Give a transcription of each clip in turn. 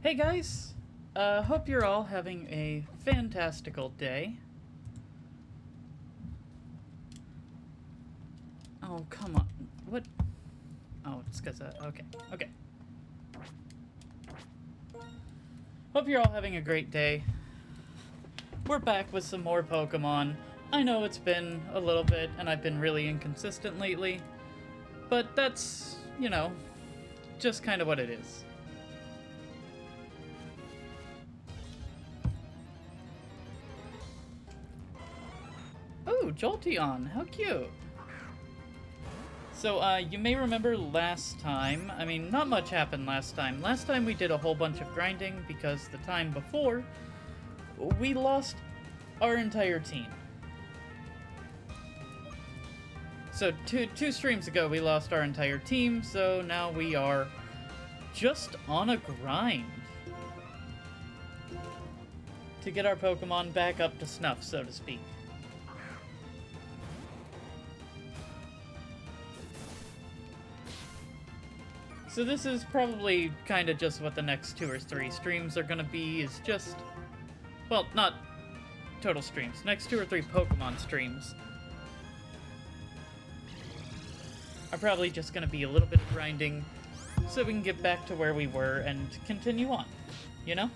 Hey guys! Hope you're all having a fantastical day. Oh, come on. What? Oh, it's because okay. Hope you're all having a great day. We're back with some more Pokemon. I know it's been a little bit, and I've been really inconsistent lately. But that's, just kind of what it is. Oh, Jolteon, how cute. So, you may remember last time, not much happened last time. Last time we did a whole bunch of grinding because the time before, we lost our entire team. So, two streams ago, we lost our entire team, so now we are just on a grind to get our Pokemon back up to snuff, so to speak. So this is probably kind of just what the next 2 or 3 streams are gonna be, is just... Well, not total streams. Next 2 or 3 Pokemon streams are probably just gonna be a little bit of grinding so we can get back to where we were and continue on, you know?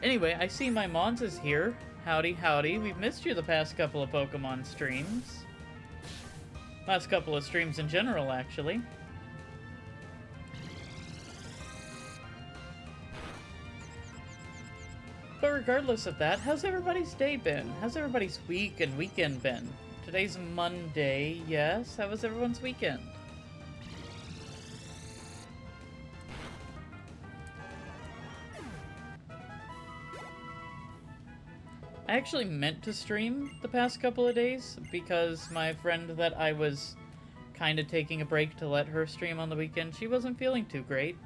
Anyway, I see my Mons is here. Howdy, howdy. We've missed you the past couple of Pokemon streams. Last couple of streams in general, actually. But regardless of that, how's everybody's day been? How's everybody's week and weekend been? Today's Monday, yes. How was everyone's weekend? I actually meant to stream the past couple of days because my friend that I was kind of taking a break to let her stream on the weekend, she wasn't feeling too great.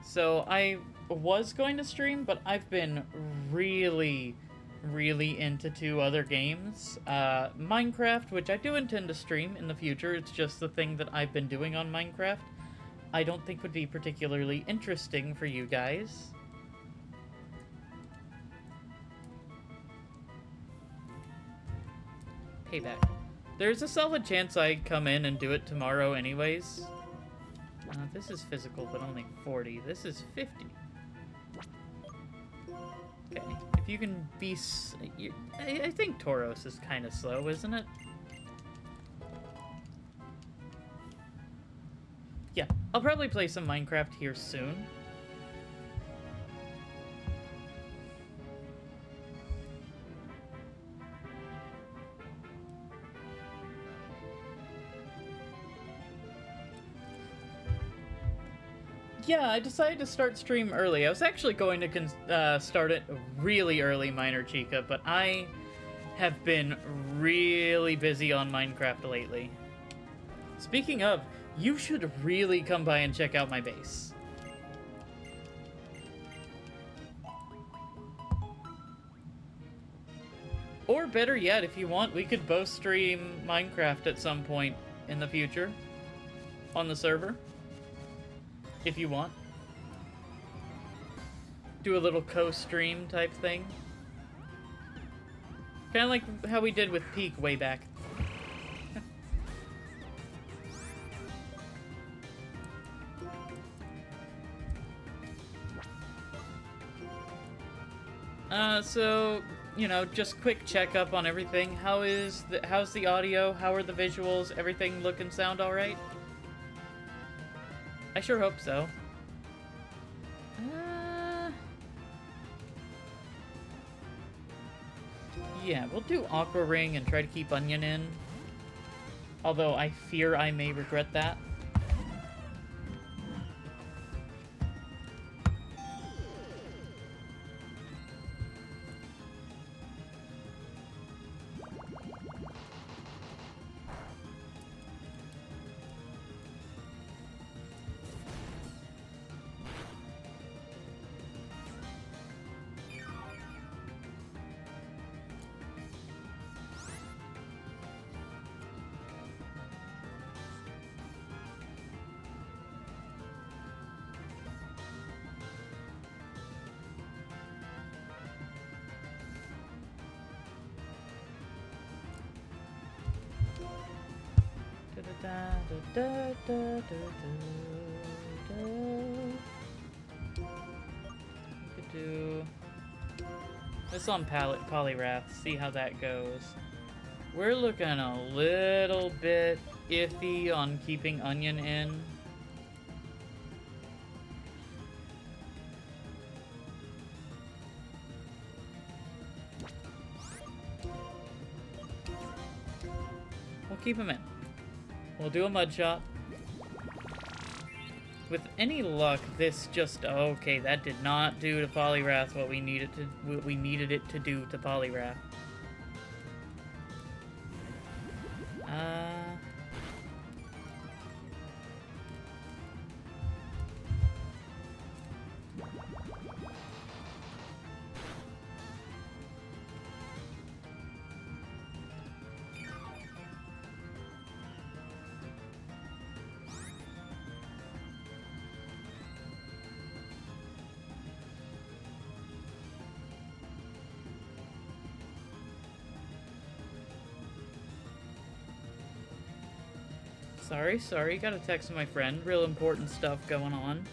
So I was going to stream, but I've been really into 2 other games. Minecraft, which I do intend to stream in the future. It's just the thing that I've been doing on Minecraft I don't think would be particularly interesting for you guys. Payback. There's a solid chance I'd come in and do it tomorrow anyways. This is physical, but only 40. This is 50. Okay, if you can be... I think Tauros is kind of slow, isn't it? Yeah, I'll probably play some Minecraft here soon. Yeah, I decided to start stream early. I was actually going to start it really early, Minor Chica, but I have been really busy on Minecraft lately. Speaking of, you should really come by and check out my base. Or better yet, if you want, we could both stream Minecraft at some point in the future on the server. If you want. Do a little co-stream type thing. Kind of like how we did with Peak way back. So, just quick checkup on everything. How's the audio? How are the visuals? Everything look and sound alright? I sure hope so. Yeah, we'll do Aqua Ring and try to keep Onion in. Although I fear I may regret that. Da, da, da, da, da, da. We could do this on Polyrath, see how that goes. We're looking a little bit iffy on keeping Onion in. We'll keep him in. We'll do a mud shot. With any luck, this just okay. That did not do to Polyrath what we needed it to do to Polyrath. Sorry, gotta text my friend. Real important stuff going on.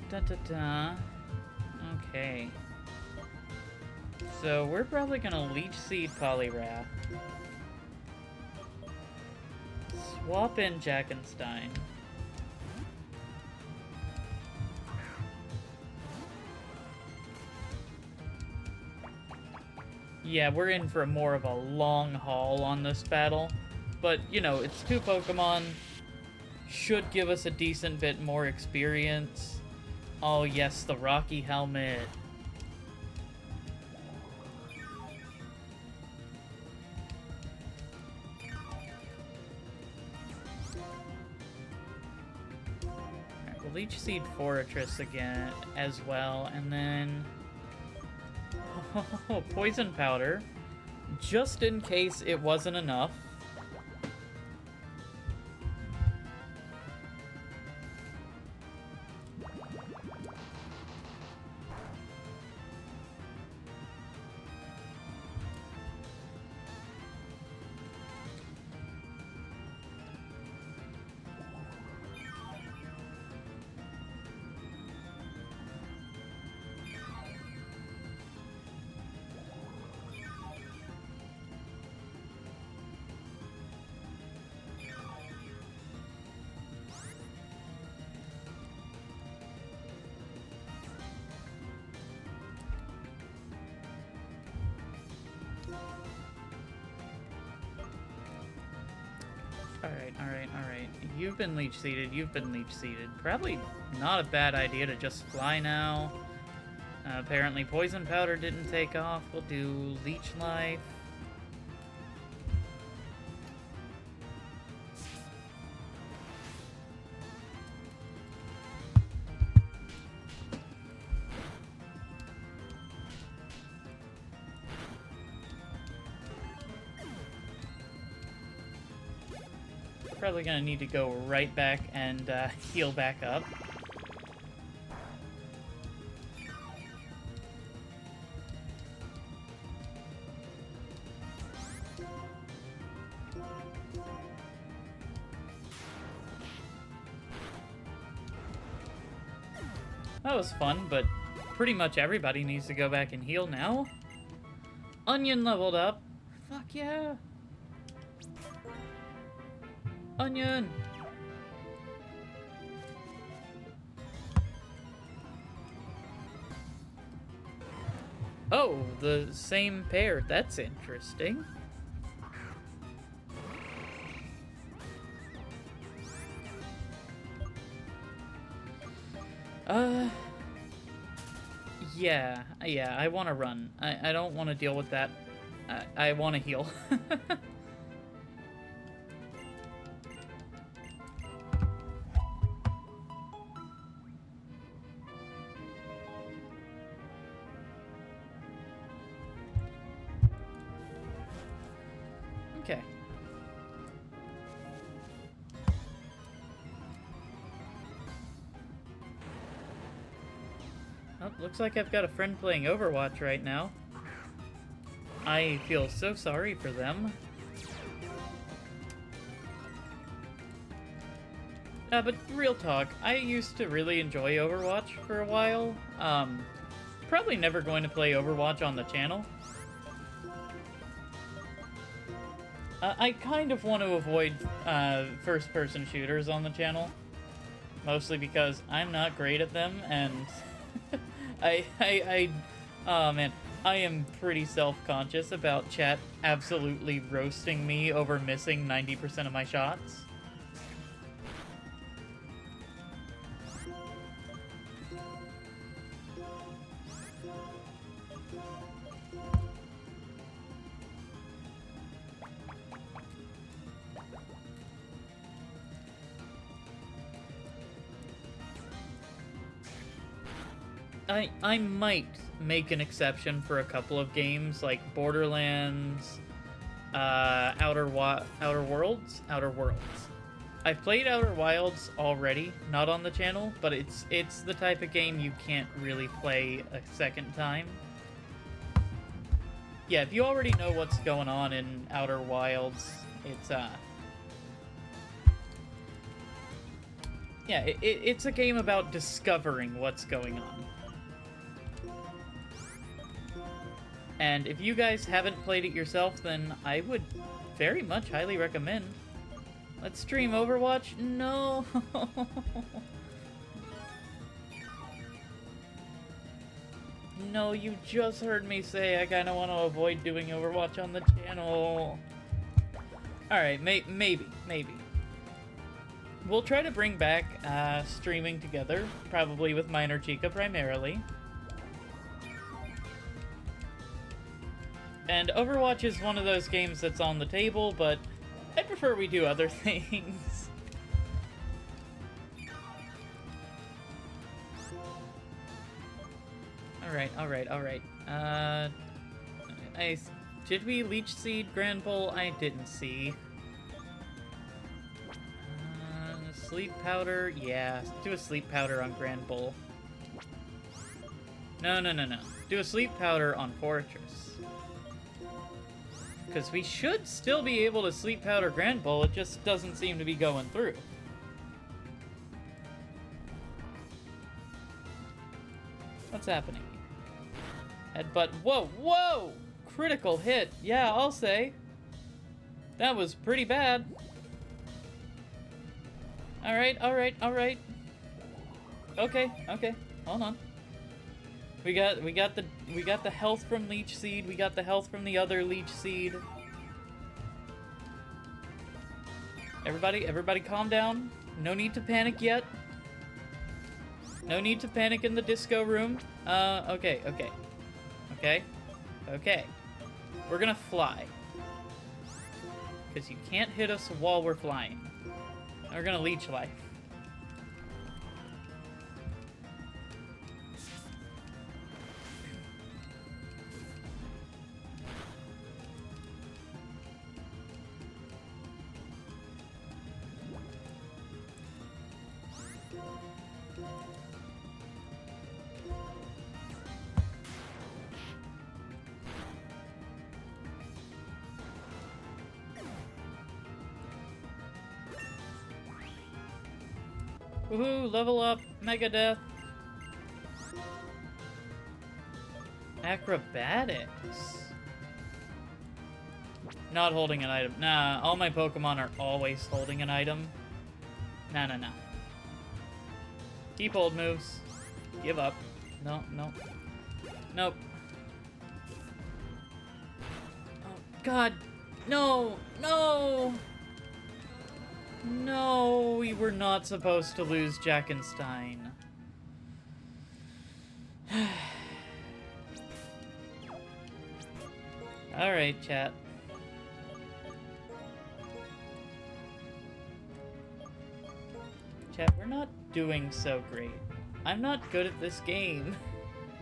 Da-da-da. Okay. So, we're probably gonna Leech Seed Polyrath. Swap in Jackenstein. Yeah, we're in for more of a long haul on this battle. But, you know, it's 2 Pokemon. Should give us a decent bit more experience. Oh yes, the Rocky Helmet. Alright, we'll Leech Seed Fortress again as well, and then... Oh, Poison Powder. Just in case it wasn't enough. Alright. You've been Leech Seeded, Probably not a bad idea to just fly now. Apparently Poison Powder didn't take off. We'll do Leech Life. Probably gonna need to go right back and heal back up. That was fun, but pretty much everybody needs to go back and heal now. Onion leveled up. Fuck yeah. Onion! Oh, the same pair. That's interesting. Yeah, I want to run. I don't want to deal with that. I want to heal. Okay. Oh, looks like I've got a friend playing Overwatch right now. I feel so sorry for them. But real talk, I used to really enjoy Overwatch for a while. Probably never going to play Overwatch on the channel. I kind of want to avoid first-person shooters on the channel. Mostly because I'm not great at them, and oh man, I am pretty self-conscious about chat absolutely roasting me over missing 90% of my shots. I might make an exception for a couple of games like Borderlands, Outer Worlds. I've played Outer Wilds already, not on the channel, but it's the type of game you can't really play a second time. Yeah, if you already know what's going on in Outer Wilds, it's yeah, it's a game about discovering what's going on. And if you guys haven't played it yourself, then I would very much highly recommend. Let's stream Overwatch? No! No, you just heard me say I kinda want to avoid doing Overwatch on the channel. Alright, maybe. We'll try to bring back streaming together, probably with Minor Chica primarily. And Overwatch is one of those games that's on the table, but I prefer we do other things. Alright. Did we Leech Seed Grand Bowl? I didn't see. Sleep Powder? Yeah, do a Sleep Powder on Grand Bowl. No. Do a Sleep Powder on Fortress. Because we should still be able to Sleep Powder Grand Bowl, it just doesn't seem to be going through. What's happening? Headbutt. Whoa! Critical hit. Yeah, I'll say. That was pretty bad. Alright. Okay. Hold on. We got the health from Leech Seed, we got the health from the other Leech Seed. Everybody calm down. No need to panic yet. No need to panic in the disco room. Okay. We're gonna fly. Because you can't hit us while we're flying. We're gonna leech life. Woohoo, level up, Mega Death. Acrobatics. Not holding an item. Nah, all my Pokemon are always holding an item. Nah. Keep hold moves. Give up. No. Nope. Oh, God. No! No, we were not supposed to lose Jackenstein. Alright, chat. Chat, we're not doing so great. I'm not good at this game.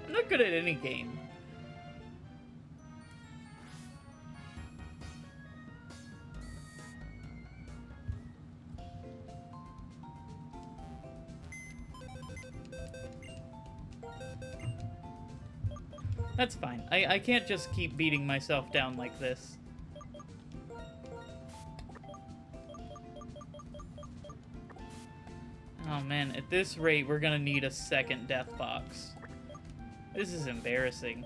I'm not good at any game. That's fine. I can't just keep beating myself down like this. Oh man, at this rate, we're gonna need a second death box. This is embarrassing.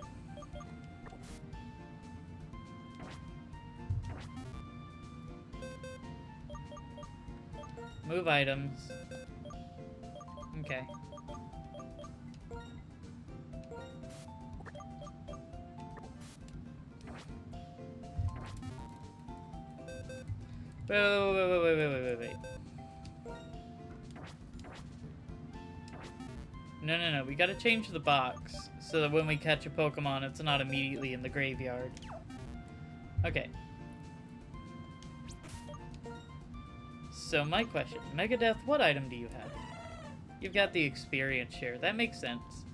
Move items. Okay. Wait. No. We gotta change the box so that when we catch a Pokemon, it's not immediately in the graveyard. Okay. So my question, Megadeth, what item do you have? You've got the experience share. That makes sense.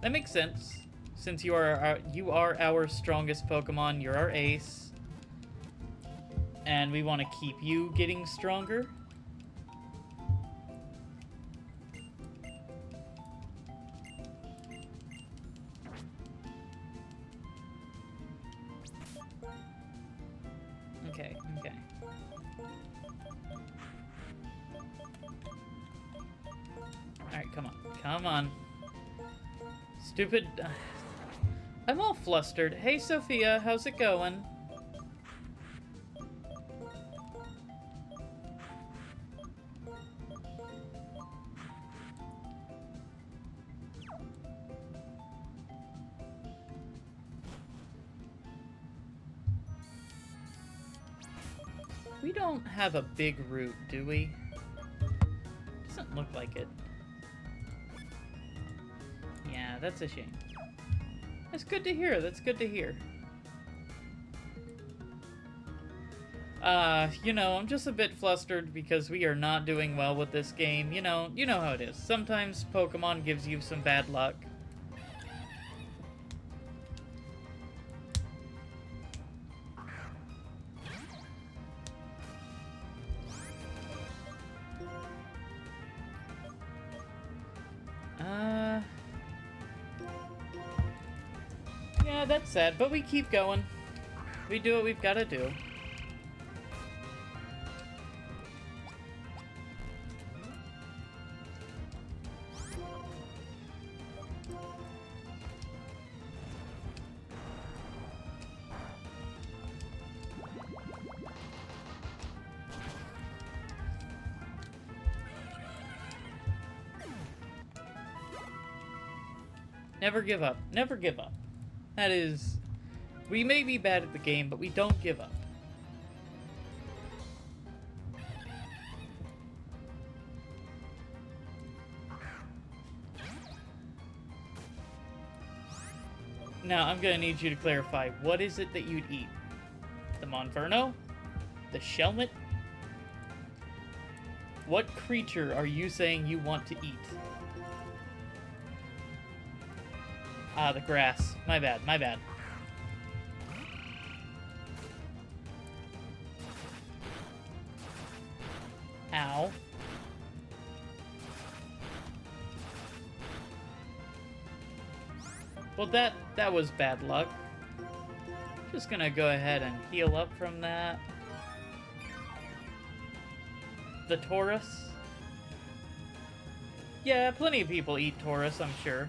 That makes sense. Since you are our strongest Pokemon, you're our ace. And we want to keep you getting stronger. Okay. Alright, come on. Stupid... I'm all flustered. Hey, Sophia, how's it going? We don't have a big route, do we? Doesn't look like it. Yeah, that's a shame. That's good to hear. That's good to hear. You know, I'm just a bit flustered because we are not doing well with this game. You know how it is. Sometimes Pokemon gives you some bad luck. Yeah, that's sad, but we keep going. We do what we've got to do. Never give up. Never give up. That is... We may be bad at the game, but we don't give up. Now, I'm gonna need you to clarify, what is it that you'd eat? The Monferno? The Shelmet? What creature are you saying you want to eat? Ah, the grass. My bad. Ow. Well, that was bad luck. Just gonna go ahead and heal up from that. The Taurus. Yeah, plenty of people eat Taurus, I'm sure.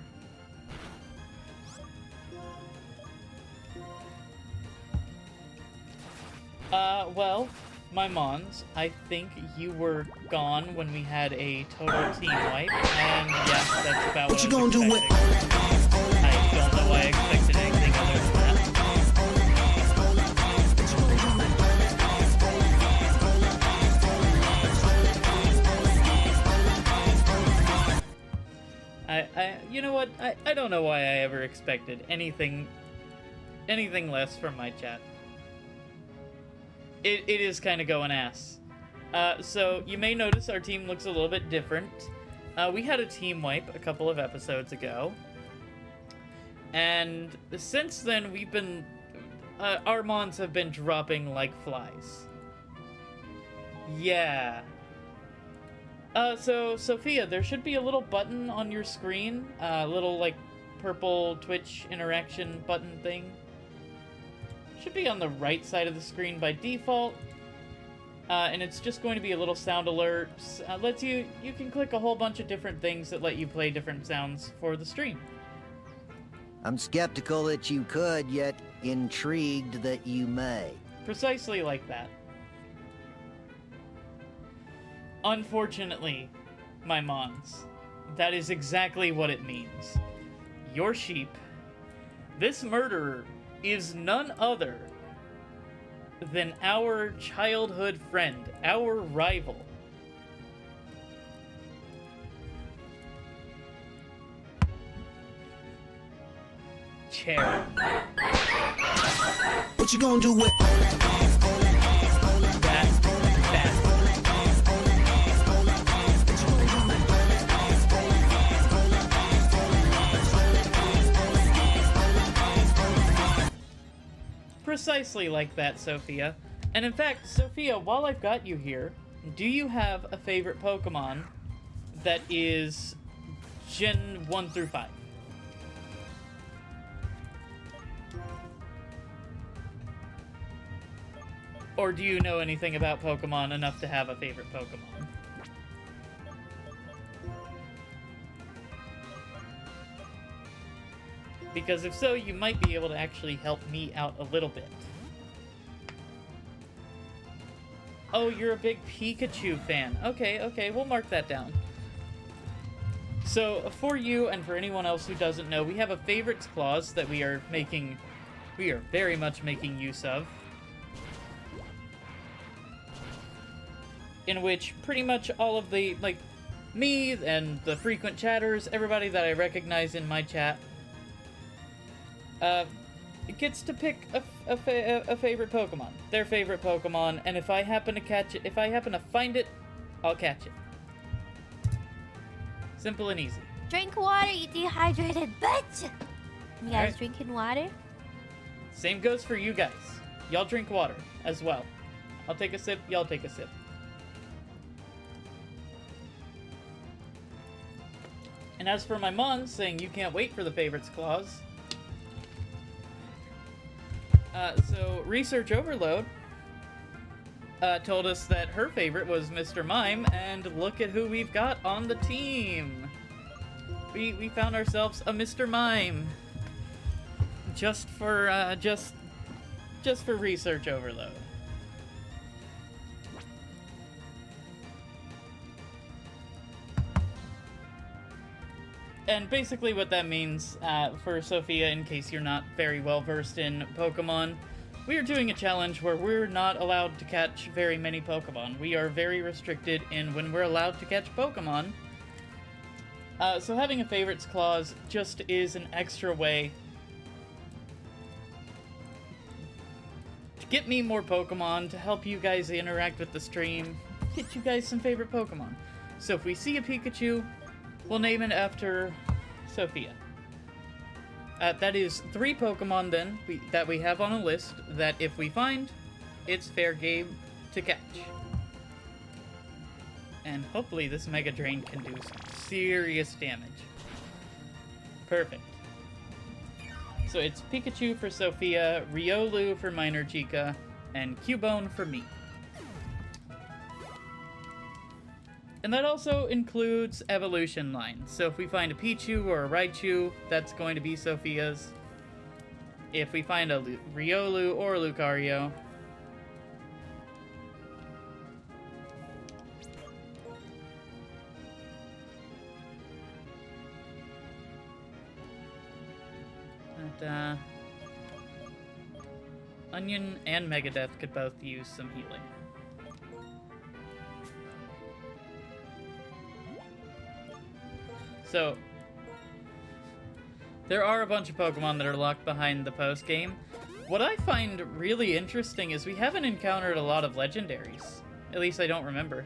Well, my Mons, I think you were gone when we had a total team wipe, and yeah, that's about what you gonna do with? I don't know why I expected anything other than that. You know what? I don't know why I ever expected anything less from my chat. It is kind of going ass. So you may notice our team looks a little bit different. We had a team wipe a couple of episodes ago. And since then, we've been... our Mons have been dropping like flies. Yeah. So, Sophia, there should be a little button on your screen. A little, like, purple Twitch interaction button thing. Should be on the right side of the screen by default. And it's just going to be a little sound alert. Lets you can click a whole bunch of different things that let you play different sounds for the stream. I'm skeptical that you could, yet intrigued that you may. Precisely like that. Unfortunately, my mons, that is exactly what it means. Your sheep, this murderer, is none other than our childhood friend, our rival. Chair. What you gonna do with That. Precisely like that, Sophia. And in fact, Sophia, while I've got you here, do you have a favorite Pokemon that is Gen 1 through 5? Or do you know anything about Pokemon enough to have a favorite Pokemon? Because if so, you might be able to actually help me out a little bit. Oh, you're a big Pikachu fan. Okay, we'll mark that down. So, for you and for anyone else who doesn't know, we have a favorites clause that we are very much making use of. In which pretty much all of the, like, me and the frequent chatters, everybody that I recognize in my chat, gets to pick a favorite Pokemon, their favorite Pokemon, and if I happen to catch it, if I happen to find it, I'll catch it. Simple and easy. Drink water, you dehydrated bitch! You guys Alright. drinking water? Same goes for you guys. Y'all drink water as well. I'll take a sip, y'all take a sip. And as for my mons saying you can't wait for the favorites clause, so Research Overload told us that her favorite was Mr. Mime, and look at who we've got on the team. We found ourselves a Mr. Mime. Just for Research Overload. And basically what that means, for Sophia, in case you're not very well versed in Pokemon, we are doing a challenge where we're not allowed to catch very many Pokemon. We are very restricted in when we're allowed to catch Pokemon. So having a favorites clause just is an extra way to get me more Pokemon, to help you guys interact with the stream, get you guys some favorite Pokemon. So if we see a Pikachu, we'll name it after Sophia. That is 3 Pokemon then that we have on a list that if we find, it's fair game to catch. And hopefully this Mega Drain can do some serious damage. Perfect. So it's Pikachu for Sophia, Riolu for Minor Chica, and Cubone for me. And that also includes evolution lines. So if we find a Pichu or a Raichu, that's going to be Sophia's. If we find a Riolu or a Lucario, and, Onion and Megadeth could both use some healing. So, there are a bunch of Pokemon that are locked behind the post-game. What I find really interesting is we haven't encountered a lot of legendaries. At least I don't remember.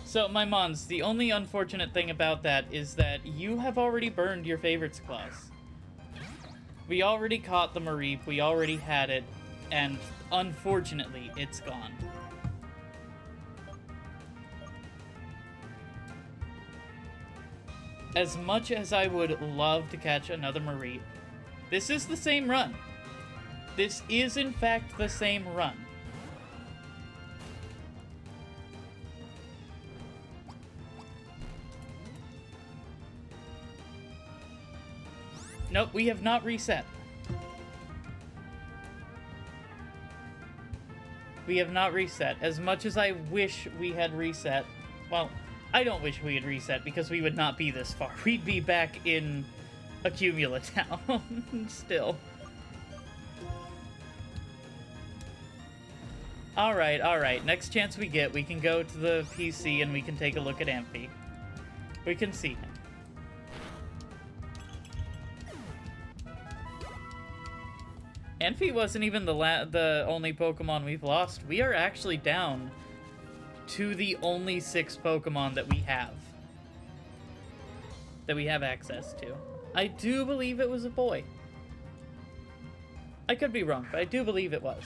So, my mons, the only unfortunate thing about that is that you have already burned your favorites clause. We already caught the Mareep, we already had it, and unfortunately, it's gone. As much as I would love to catch another Mareep, this is the same run. This is, in fact, the same run. Nope, we have not reset. We have not reset. As much as I wish we had reset, well, I don't wish we had reset because we would not be this far. We'd be back in Accumula Town still. Alright. Next chance we get, we can go to the PC and we can take a look at Amphi. We can see him. Amphi wasn't even the only Pokemon we've lost. We are actually down to the only 6 Pokemon that we have. That we have access to. I do believe it was a boy. I could be wrong, but I do believe it was.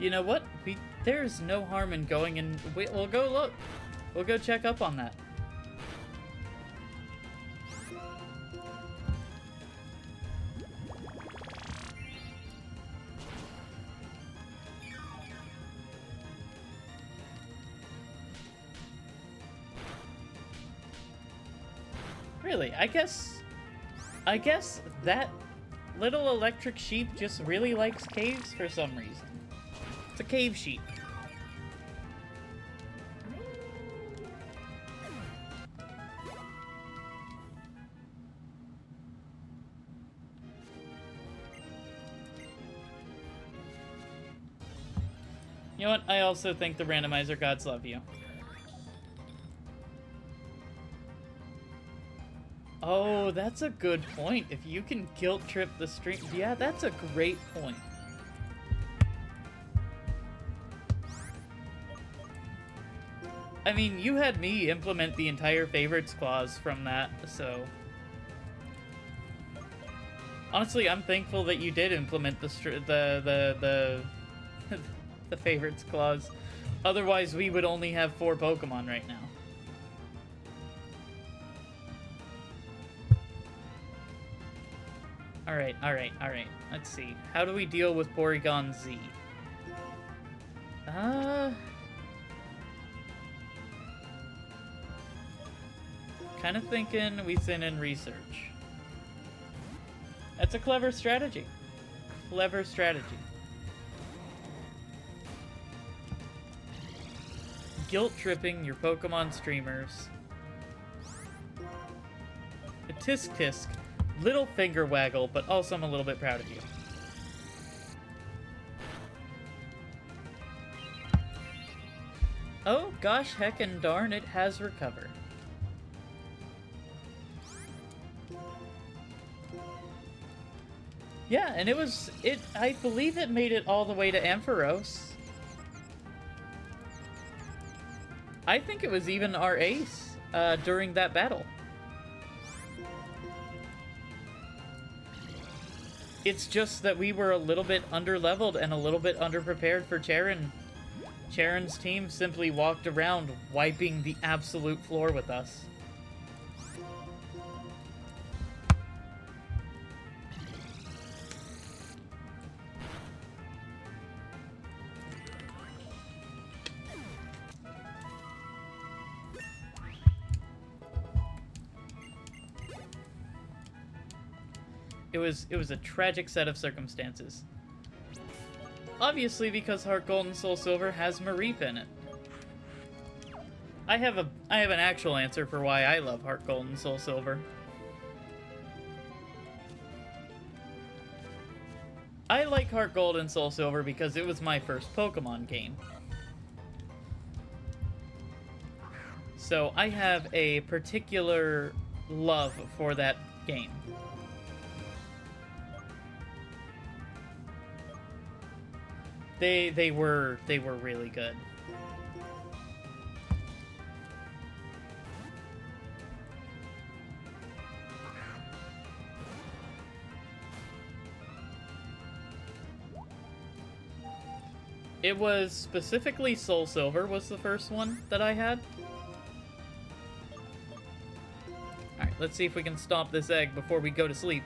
You know what? There's no harm in going and we'll go look. We'll go check up on that. Really, I guess that little electric sheep just really likes caves for some reason. It's a cave sheep. You know what? I also think the randomizer gods love you. Oh, that's a good point. If you can guilt trip the stream... Yeah, that's a great point. I mean, you had me implement the entire favorites clause from that, so... Honestly, I'm thankful that you did implement the the favorites clause. Otherwise, we would only have 4 Pokemon right now. Alright. Let's see. How do we deal with Porygon Z? Kind of thinking we send in research. That's a clever strategy. Clever strategy. Guilt tripping your Pokemon streamers. A tisk tisk. Little finger waggle, but also I'm a little bit proud of you. Oh gosh, heck and darn, it has recovered. Yeah, and I believe it made it all the way to Ampharos. I think it was even our ace during that battle. It's just that we were a little bit under-leveled and a little bit underprepared for Charon. Charon's team simply walked around wiping the absolute floor with us. It was a tragic set of circumstances. Obviously because Heart Gold and Soul Silver has Mareep in it. I have an actual answer for why I love Heart Gold and Soul Silver. I like Heart Gold and Soul Silver because it was my first Pokemon game. So I have a particular love for that game. They were really good. It was specifically Soul Silver was the first one that I had. Alright, let's see if we can stomp this egg before we go to sleep.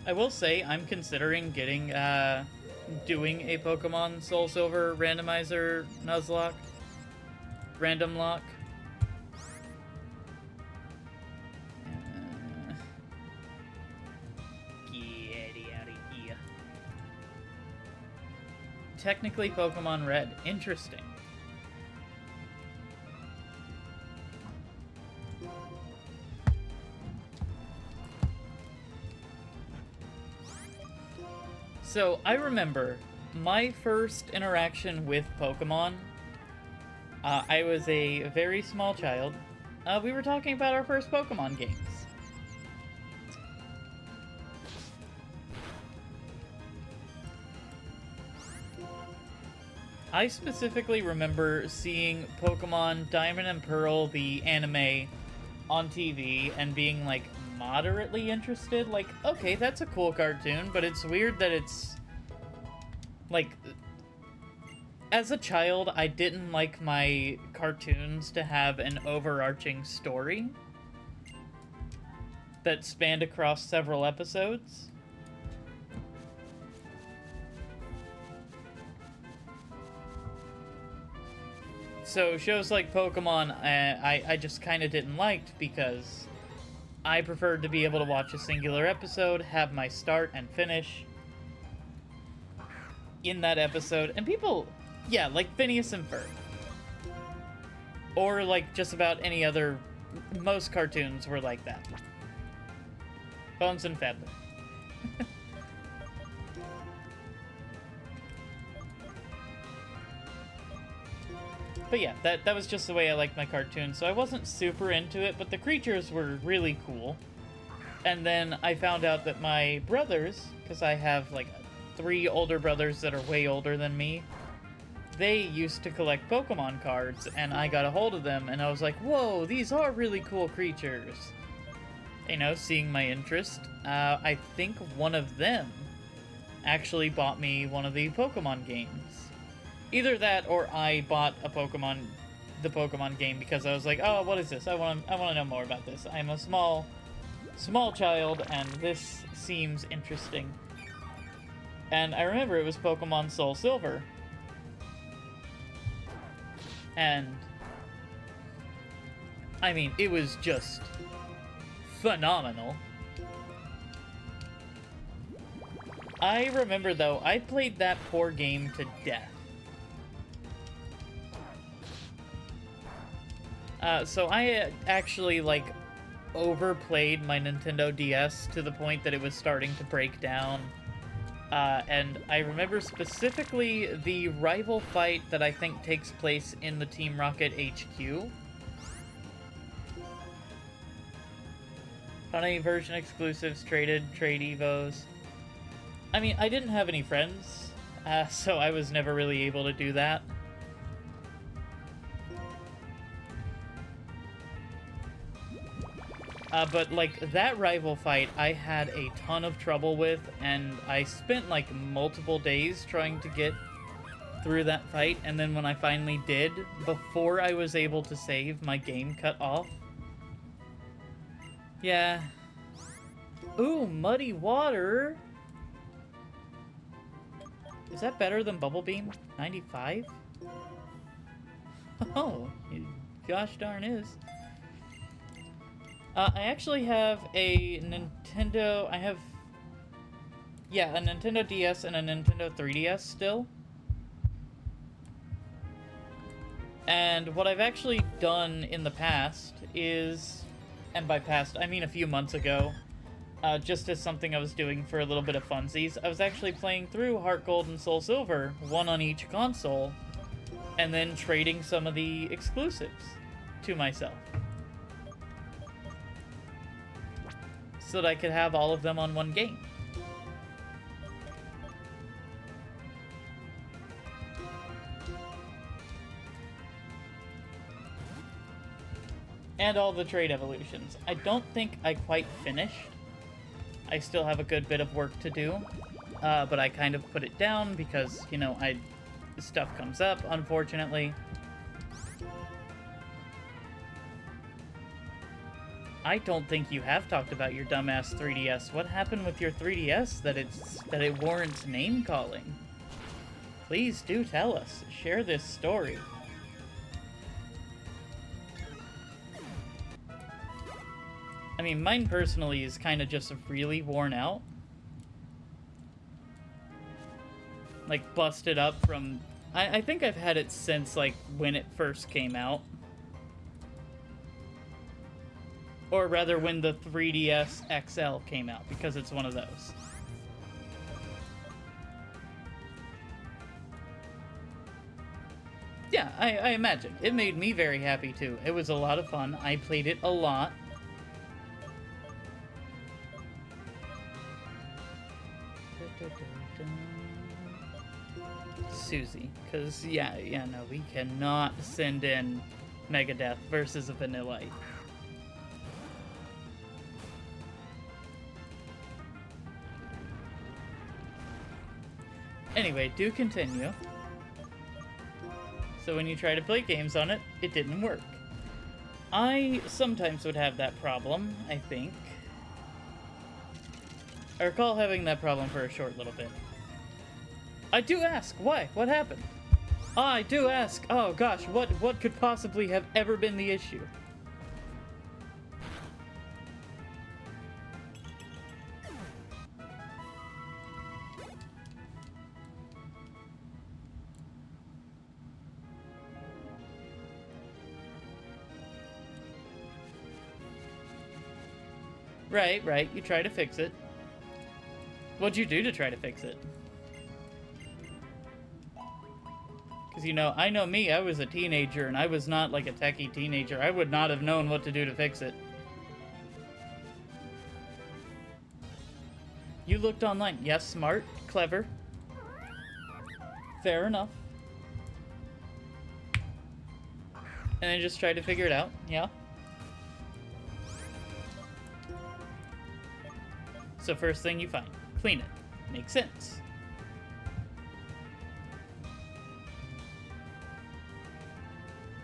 I will say I'm considering getting doing a Pokemon Soul Silver randomizer Nuzlocke. Randomlocke. Get out of here. Technically Pokemon Red. Interesting. So, I remember my first interaction with Pokemon. I was a very small child. We were talking about our first Pokemon games. I specifically remember seeing Pokemon Diamond and Pearl, the anime, on TV and being like, moderately interested. Like, okay, that's a cool cartoon, but it's weird that it's like, as a child, I didn't like my cartoons to have an overarching story that spanned across several episodes. So shows like Pokemon, I just kind of didn't like because I preferred to be able to watch a singular episode, have my start and finish in that episode. And people, yeah, like Phineas and Ferb. Or like just about any other, most cartoons were like that. Bones and Feather. But yeah, that was just the way I liked my cartoon, so I wasn't super into it, but the creatures were really cool. And then I found out that my brothers, because I have like 3 older brothers that are way older than me, they used to collect Pokemon cards, and I got a hold of them, and I was like, whoa, these are really cool creatures. You know, seeing my interest, I think one of them actually bought me one of the Pokemon games. Either that, or I bought the Pokemon game because I was like, oh, what is this? I want to know more about this. I'm a small child, and this seems interesting. And I remember it was Pokemon Soul Silver. And, I mean, it was just phenomenal. I remember, though, I played that poor game to death. So I actually, like, overplayed my Nintendo DS to the point that it was starting to break down. And I remember specifically the rival fight that I think takes place in the Team Rocket HQ. Funny version exclusives, trade evos. I mean, I didn't have any friends, so I was never really able to do that. But, like, that rival fight I had a ton of trouble with, and I spent, like, multiple days trying to get through that fight, and then when I finally did, before I was able to save, my game cut off. Yeah. Ooh, muddy water! Is that better than Bubble Beam? 95? Oh, gosh darn is. I actually have a Nintendo... I have... Yeah, a Nintendo DS and a Nintendo 3DS still. And what I've actually done in the past is and by past, I mean a few months ago, just as something I was doing for a little bit of funsies, I was actually playing through Heart Gold and Soul Silver, one on each console, and then trading some of the exclusives to myself. So that I could have all of them on one game. And all the trade evolutions. I don't think I quite finished. I still have a good bit of work to do. But I kind of put it down because, you know, stuff comes up, unfortunately. I don't think you have talked about your dumbass 3DS. What happened with your 3DS that it warrants name calling? Please do tell us. Share this story. I mean, mine personally is kind of just really worn out. Like, busted up from... I think I've had it since, like, when it first came out. Or rather, when the 3DS XL came out, because it's one of those. Yeah, I imagine. It made me very happy, too. It was a lot of fun. I played it a lot. Susie, because yeah, no, we cannot send in Megadeth versus a Vanillite. Anyway, do continue. So when you try to play games on it, it didn't work. I sometimes would have that problem, I think. I recall having that problem for a short little bit. I do ask, why? What happened? I do ask, oh gosh, what could possibly have ever been the issue? Right, you try to fix it. What'd you do to try to fix it? Because, you know, I know me, I was a teenager, and I was not like a techie teenager. I would not have known what to do to fix it. You looked online. Yes, smart, clever. Fair enough. And then just try to figure it out, yeah? So first thing you find, clean it. Makes sense.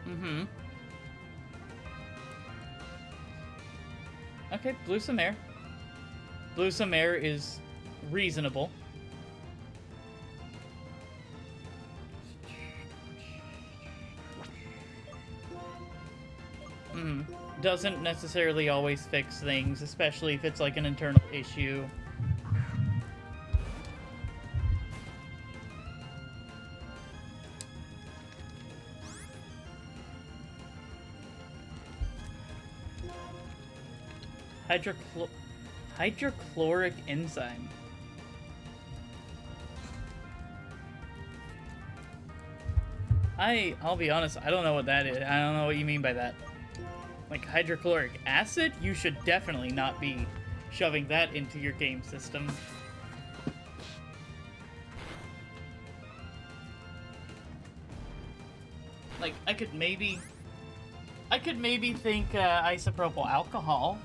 Mm-hmm. Okay, blew some air. Blew some air is reasonable. Doesn't necessarily always fix things, especially if it's like an internal issue. Hydrochloric enzyme. I'll be honest, I don't know what that is. I don't know what you mean by that. Like hydrochloric acid? You should definitely not be shoving that into your game system. Like, I could maybe think isopropyl alcohol.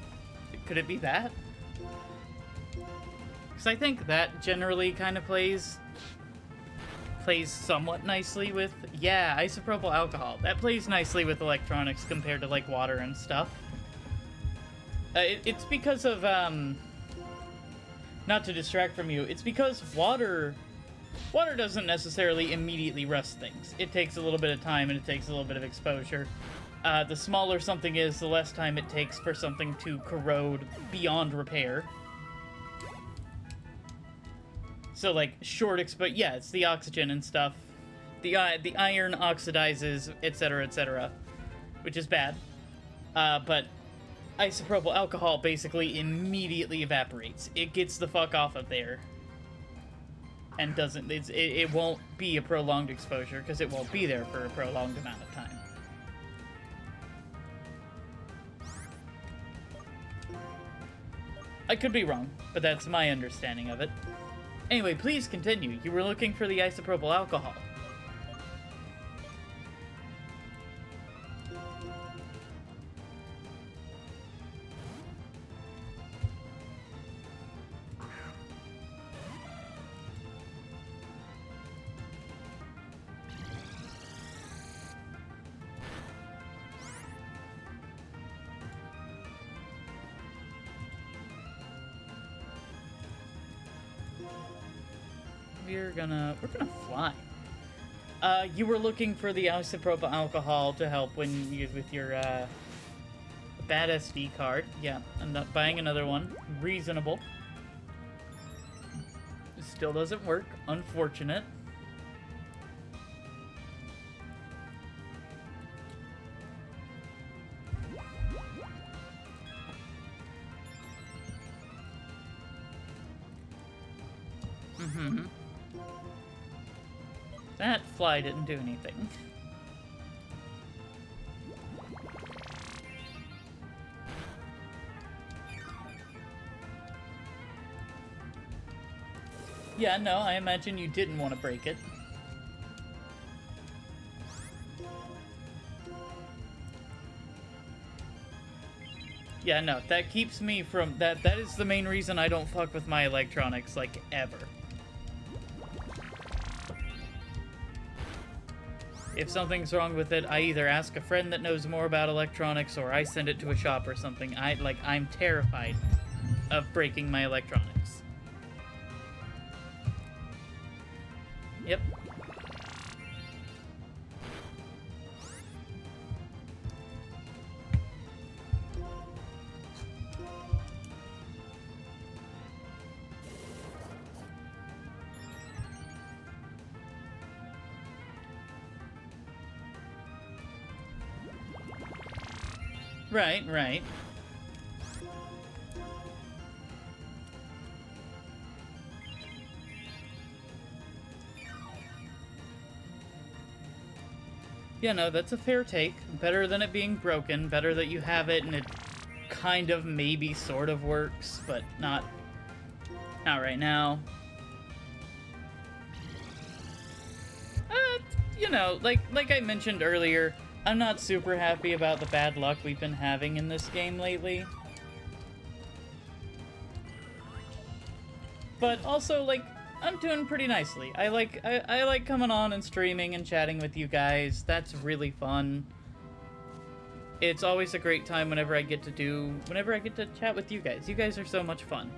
Could it be that? Because I think that generally kind of plays somewhat nicely with, yeah, isopropyl alcohol. That plays nicely with electronics compared to, like, water and stuff. It's because of, not to distract from you, it's because water doesn't necessarily immediately rust things. It takes a little bit of time and it takes a little bit of exposure. The smaller something is, the less time it takes for something to corrode beyond repair. So, like, yeah, it's the oxygen and stuff. The iron oxidizes, etc., etc., which is bad. But isopropyl alcohol basically immediately evaporates. It gets the fuck off of there. And doesn't, it won't be a prolonged exposure because it won't be there for a prolonged amount of time. I could be wrong, but that's my understanding of it. Anyway, please continue. You were looking for the isopropyl alcohol. We're gonna fly. You were looking for the isopropyl alcohol to help when you with your bad SD card. Yeah, I'm not buying another one. Reasonable. It still doesn't work. Unfortunate. Mm-hmm. That fly didn't do anything. Yeah, no, I imagine you didn't want to break it. Yeah, no, that keeps me from... That is the main reason I don't fuck with my electronics, like, ever. If something's wrong with it, I either ask a friend that knows more about electronics or I send it to a shop or something. I'm terrified of breaking my electronics. Yep. Right, right. Yeah, no, that's a fair take. Better than it being broken. Better that you have it and it kind of maybe sort of works, but not right now. You know, like I mentioned earlier, I'm not super happy about the bad luck we've been having in this game lately. But also, like, I'm doing pretty nicely. I like coming on and streaming and chatting with you guys. That's really fun. It's always a great time whenever I get to chat with you guys. You guys are so much fun.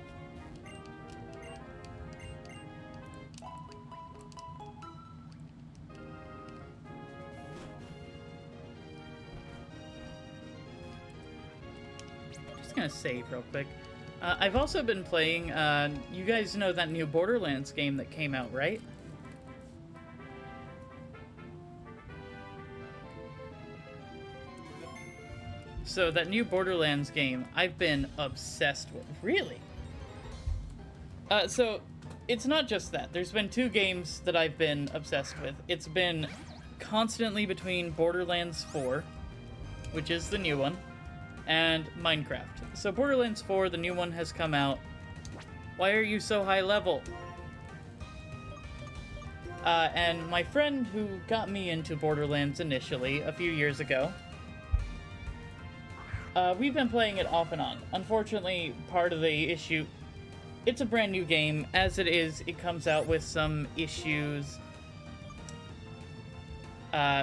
Gonna save real quick. I've also been playing, you guys know that new Borderlands game that came out, right? So that new Borderlands game, I've been obsessed with. Really? So it's not just that. There's been two games that I've been obsessed with. It's been constantly between Borderlands 4, which is the new one, and Minecraft. So Borderlands 4, the new one, has come out. Why are you so high level? And my friend who got me into Borderlands initially, a few years ago, we've been playing it off and on. Unfortunately, part of the issue, it's a brand new game. As it is, it comes out with some issues,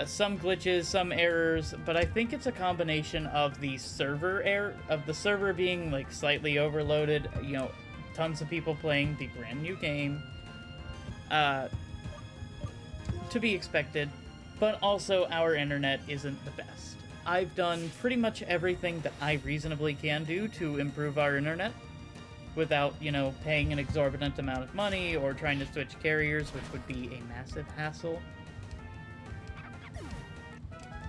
some glitches, some errors, but I think it's a combination of the server being like slightly overloaded, you know, tons of people playing the brand new game, to be expected, but also our internet isn't the best. I've done pretty much everything that I reasonably can do to improve our internet without, you know, paying an exorbitant amount of money or trying to switch carriers, which would be a massive hassle.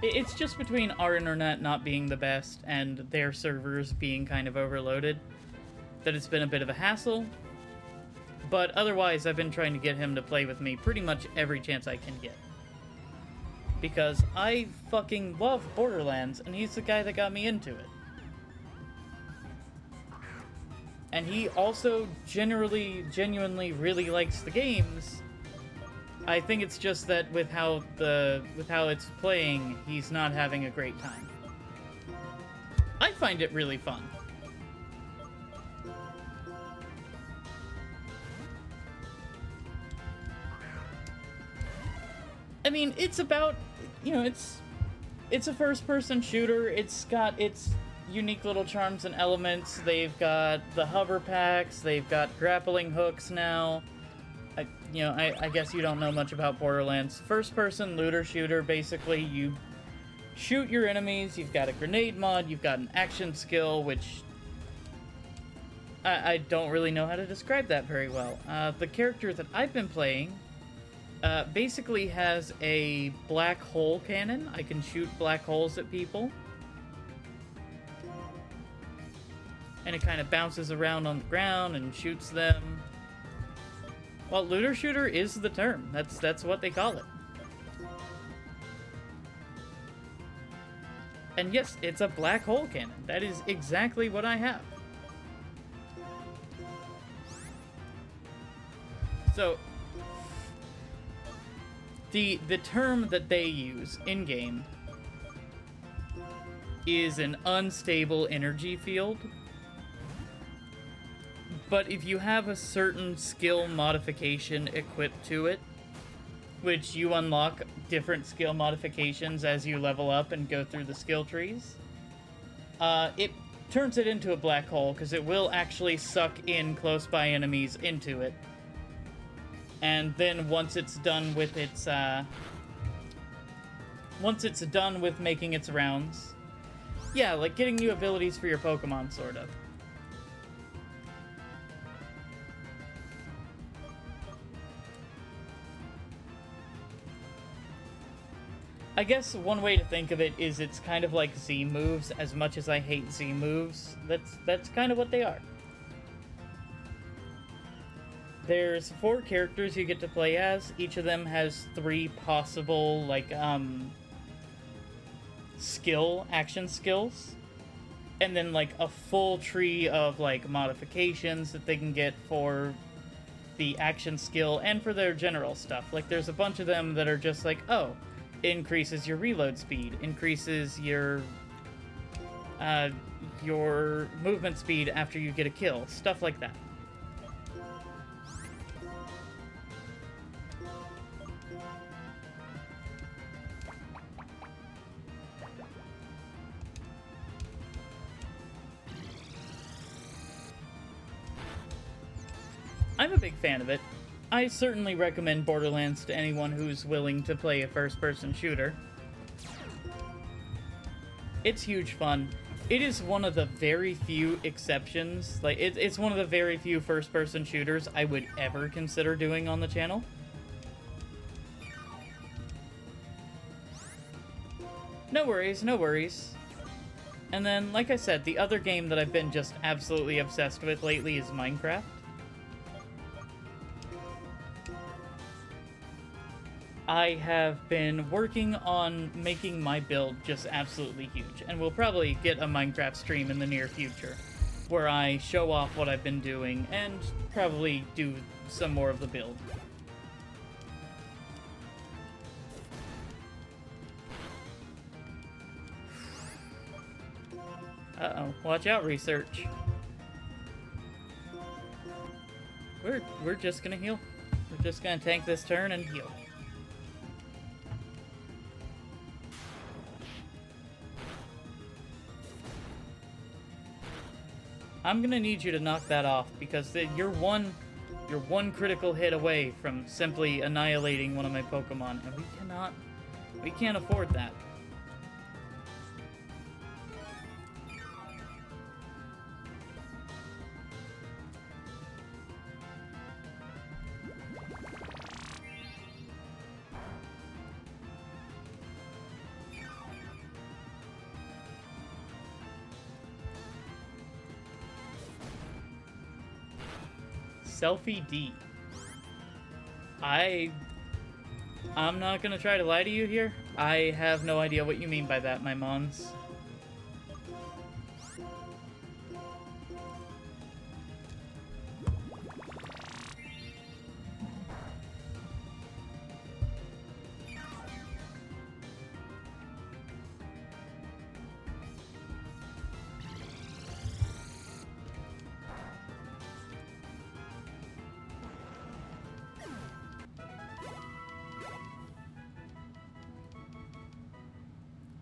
It's just between our internet not being the best and their servers being kind of overloaded that it's been a bit of a hassle. But otherwise, I've been trying to get him to play with me pretty much every chance I can get. Because I fucking love Borderlands, and he's the guy that got me into it. And he also genuinely really likes the games. I think it's just that with how it's playing, he's not having a great time. I find it really fun. I mean, it's about, you know, it's a first-person shooter. It's got its unique little charms and elements. They've got the hover packs. They've got grappling hooks now. I guess you don't know much about Borderlands. First-person looter shooter, basically. You shoot your enemies. You've got a grenade mod. You've got an action skill, which I don't really know how to describe that very well. The character that I've been playing basically has a black hole cannon. I can shoot black holes at people. And it kind of bounces around on the ground and shoots them. Well, looter shooter is the term. That's what they call it. And yes, it's a black hole cannon. That is exactly what I have. So, the term that they use in-game is an unstable energy field. But if you have a certain skill modification equipped to it, which you unlock different skill modifications as you level up and go through the skill trees, it turns it into a black hole, because it will actually suck in close-by enemies into it. And then once it's done with its, making its rounds, yeah, like getting new abilities for your Pokemon, sort of. I guess one way to think of it is it's kind of like Z moves. As much as I hate Z moves, that's kind of what they are. There's 4 characters you get to play as. Each of them has 3 possible, like, action skills. And then, like, a full tree of, like, modifications that they can get for the action skill and for their general stuff. Like, there's a bunch of them that are just like, oh, increases your reload speed, increases your movement speed after you get a kill, stuff like that. I'm a big fan of it. I certainly recommend Borderlands to anyone who's willing to play a first-person shooter. It's huge fun. It is one of the very few exceptions, like, it's one of the very few first-person shooters I would ever consider doing on the channel. No worries, no worries. And then, like I said, the other game that I've been just absolutely obsessed with lately is Minecraft. I have been working on making my build just absolutely huge, and we'll probably get a Minecraft stream in the near future, where I show off what I've been doing, and probably do some more of the build. Uh-oh, watch out, research. We're just gonna heal. We're just gonna tank this turn and heal. I'm gonna need you to knock that off, because you're one critical hit away from simply annihilating one of my Pokemon, and we can't afford that. Selfie D. I'm not gonna try to lie to you here. I have no idea what you mean by that, my mons.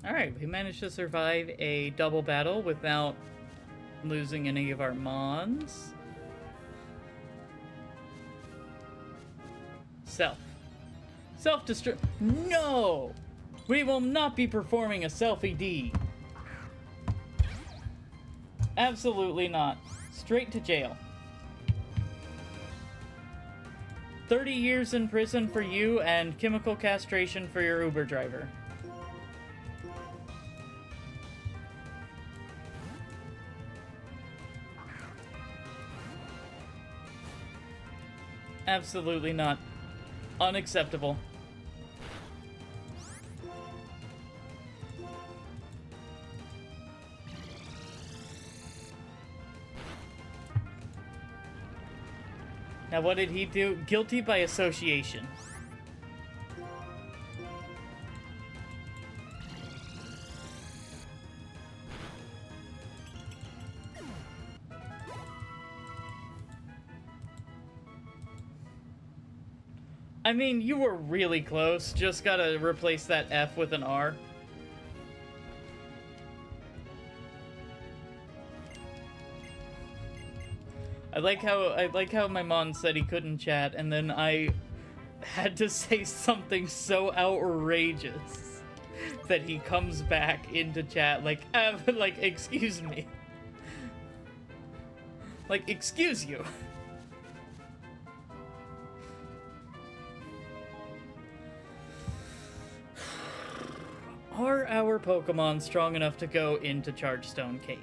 Alright, we managed to survive a double battle without losing any of our mons. Self-destruct. No! We will not be performing a selfie D. Absolutely not. Straight to jail. 30 years in prison for you and chemical castration for your Uber driver. Absolutely not. Unacceptable. Now what did he do? Guilty by association. I mean, you were really close. Just gotta replace that F with an R. I like how my mom said he couldn't chat, and then I had to say something so outrageous that he comes back into chat like, excuse me. Like, excuse you. Are our Pokemon strong enough to go into Chargestone Cave?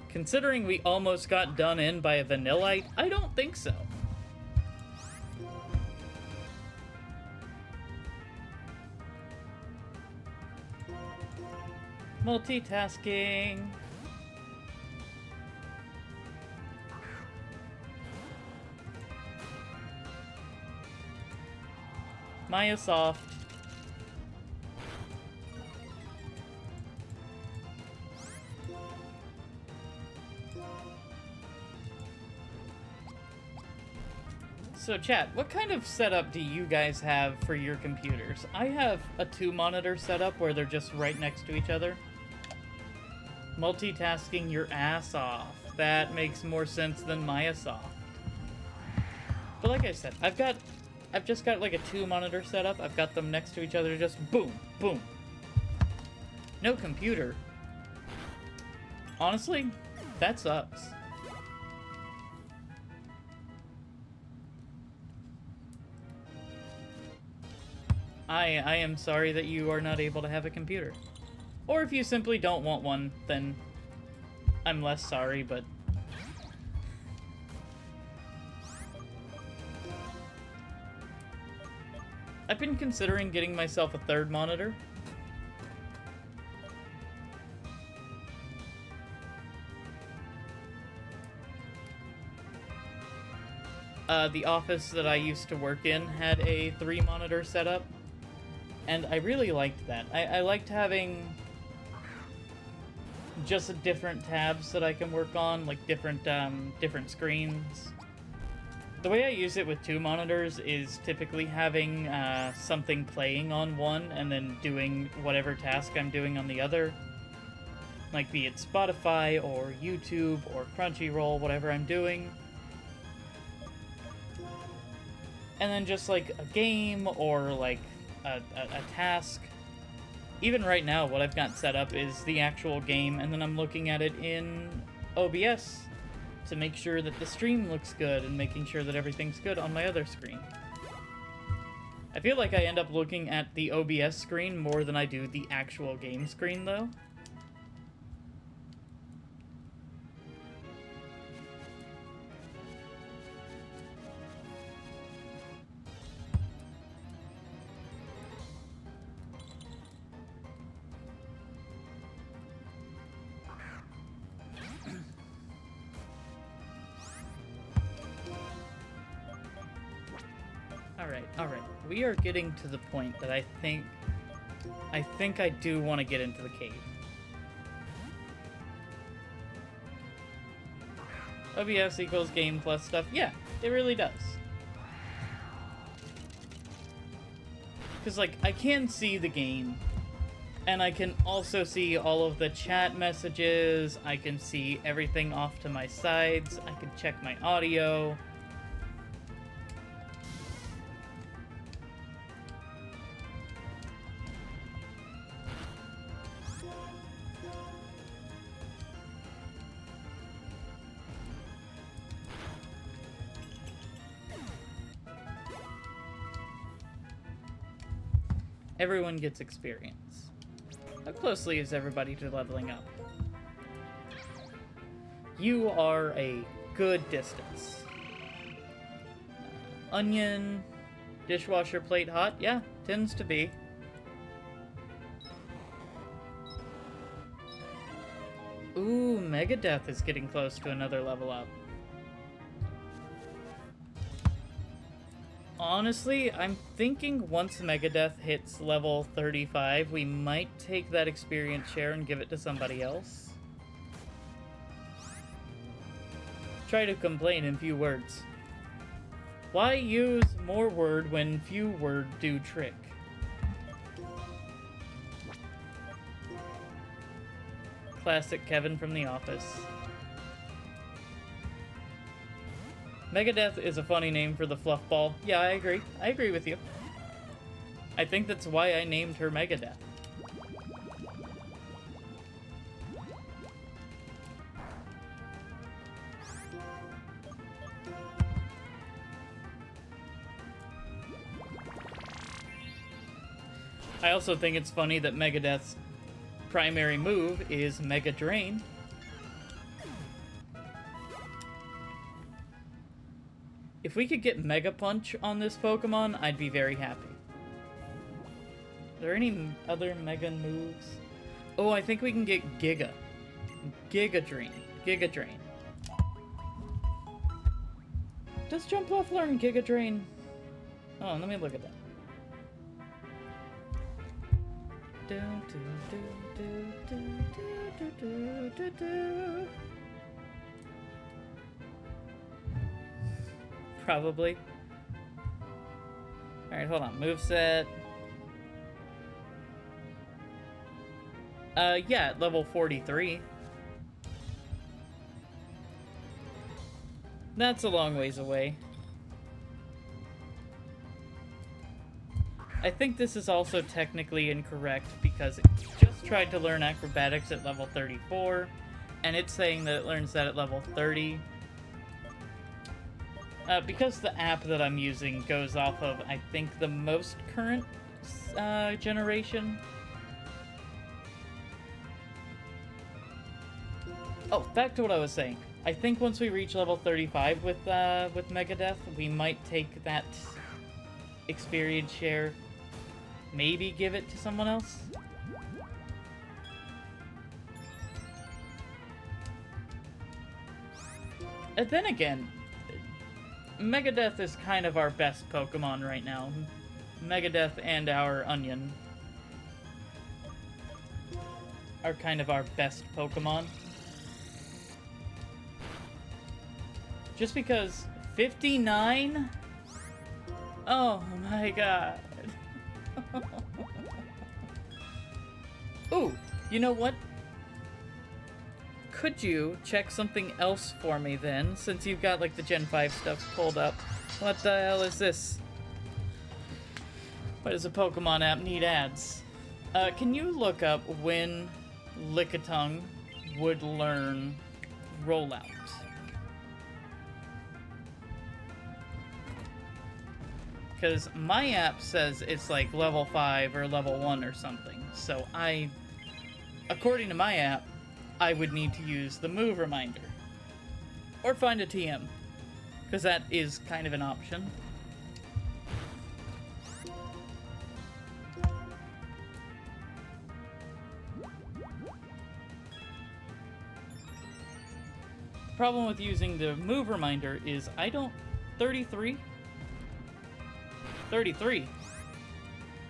Considering we almost got done in by a Vanillite, I don't think so. Multitasking. Maya Soft. So chat, what kind of setup do you guys have for your computers? I have a 2-monitor setup where they're just right next to each other. Multitasking your ass off. That makes more sense than Maya Soft. But like I said, I've just got like a 2-monitor setup. I've got them next to each other, just boom, boom. No computer. Honestly, that sucks. I am sorry that you are not able to have a computer. Or if you simply don't want one, then I'm less sorry, but... I've been considering getting myself a 3rd monitor. The office that I used to work in had a 3-monitor setup, and I really liked that. I liked having just different tabs that I can work on, like different screens. The way I use it with 2 monitors is typically having something playing on one and then doing whatever task I'm doing on the other. Like, be it Spotify or YouTube or Crunchyroll, whatever I'm doing. And then just like a game or like a task. Even right now, what I've got set up is the actual game, and then I'm looking at it in OBS to make sure that the stream looks good and making sure that everything's good on my other screen. I feel like I end up looking at the OBS screen more than I do the actual game screen, though. Alright. We are getting to the point that I think I do want to get into the cave. OBS equals game plus stuff. Yeah, it really does. Because, like, I can see the game, and I can also see all of the chat messages, I can see everything off to my sides, I can check my audio. Everyone gets experience. How closely is everybody to leveling up? You are a good distance. Onion, dishwasher plate hot? Yeah, tends to be. Ooh, Megadeth is getting close to another level up. Honestly, I'm thinking once Megadeth hits level 35, we might take that experience share and give it to somebody else. Try to complain in few words. Why use more word when few word do trick? Classic Kevin from The Office. Megadeth is a funny name for the fluff ball. Yeah, I agree. I agree with you. I think that's why I named her Megadeth. I also think it's funny that Megadeth's primary move is Mega Drain. If we could get Mega Punch on this Pokemon, I'd be very happy. Are there any other Mega moves? Oh, I think we can get Giga. Giga Drain. Giga Drain. Does Jumpluff learn Giga Drain? Oh, let me look at that. Probably. Alright, hold on. Moveset. Yeah, at level 43. That's a long ways away. I think this is also technically incorrect because it just tried to learn acrobatics at level 34, and it's saying that it learns that at level 30. Because the app that I'm using goes off of, I think, the most current generation. Oh, back to what I was saying. I think once we reach level 35 with Megadeth, we might take that experience share, maybe give it to someone else. And then again, Megadeth is kind of our best Pokemon right now. Megadeth and our Onion are kind of our best Pokemon. Just because 59? Oh my god. Ooh, you know what? Could you check something else for me then, since you've got like the Gen 5 stuff pulled up? What the hell is this? Why does a Pokemon app need ads? Can you look up when Lickitung would learn Rollout? Because my app says it's like level 5 or level 1 or something. So according to my app, I would need to use the move reminder. Or find a TM. Because that is kind of an option. Problem with using the move reminder is 33? 33.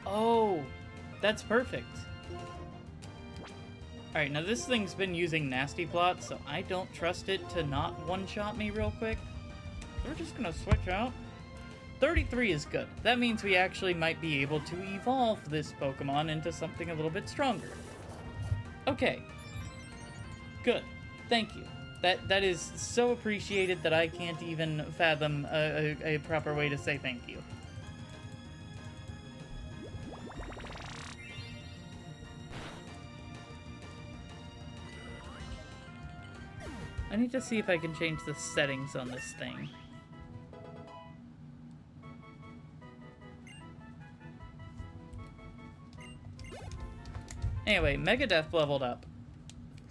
Oh, that's perfect. Alright, now this thing's been using Nasty Plot, so I don't trust it to not one-shot me real quick. So we're just gonna switch out. 33 is good. That means we actually might be able to evolve this Pokemon into something a little bit stronger. Okay. Good. Thank you. That is so appreciated that I can't even fathom a proper way to say thank you. I need to see if I can change the settings on this thing. Anyway, Megadeth leveled up.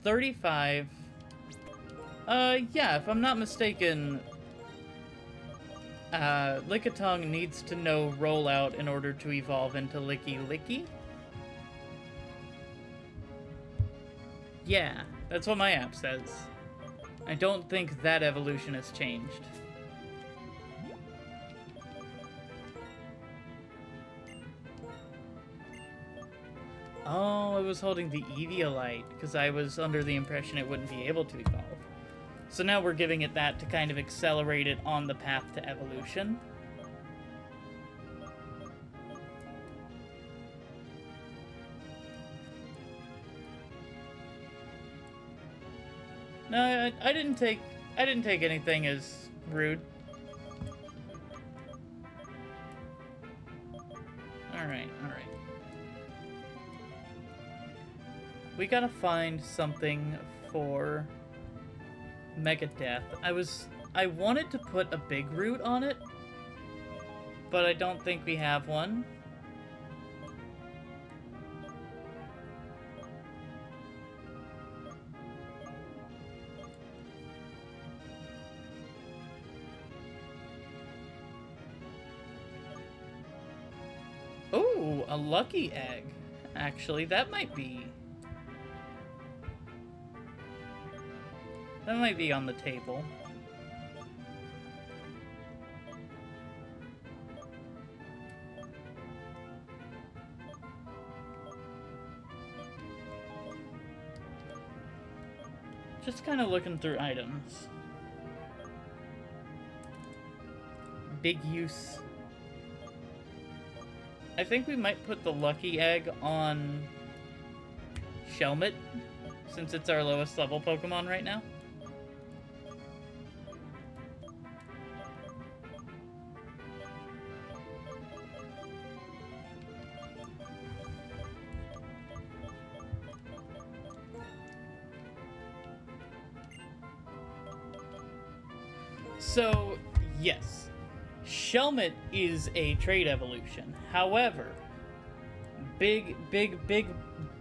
35. Yeah, if I'm not mistaken, Lickitung needs to know Rollout in order to evolve into Licky Licky? Yeah, that's what my app says. I don't think that evolution has changed. Oh, I was holding the Eviolite, because I was under the impression it wouldn't be able to evolve. So now we're giving it that to kind of accelerate it on the path to evolution. No, I didn't take anything as rude. Alright. We gotta find something for Megadeth. I wanted to put a big root on it, but I don't think we have one. Oh, a lucky egg. Actually, that might be on the table. Just kind of looking through items. Big use. I think we might put the lucky egg on Shelmet, since it's our lowest level Pokemon right now. So, yes, Shelmet is a trait evolution. However, big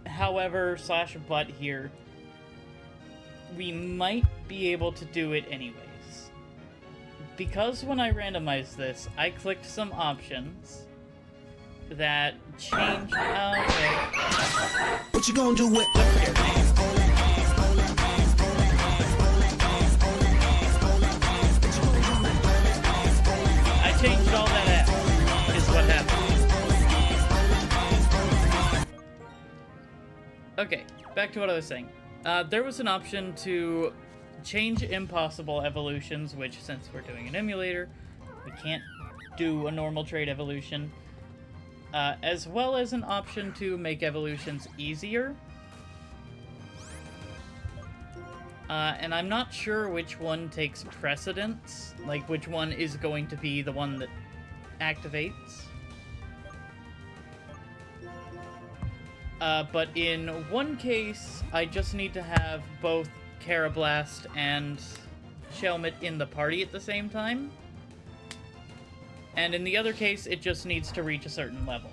however slash but here, we might be able to do it anyways. Because when I randomized this, I clicked some options that changed What you gonna do with I changed all that out, is what happened. Okay, back to what I was saying. There was an option to change impossible evolutions, which, since we're doing an emulator, we can't do a normal trait evolution, as well as an option to make evolutions easier. And I'm not sure which one takes precedence, like which one is going to be the one that activates. But in one case, I just need to have both Carablast and Shelmet in the party at the same time. And in the other case, it just needs to reach a certain level.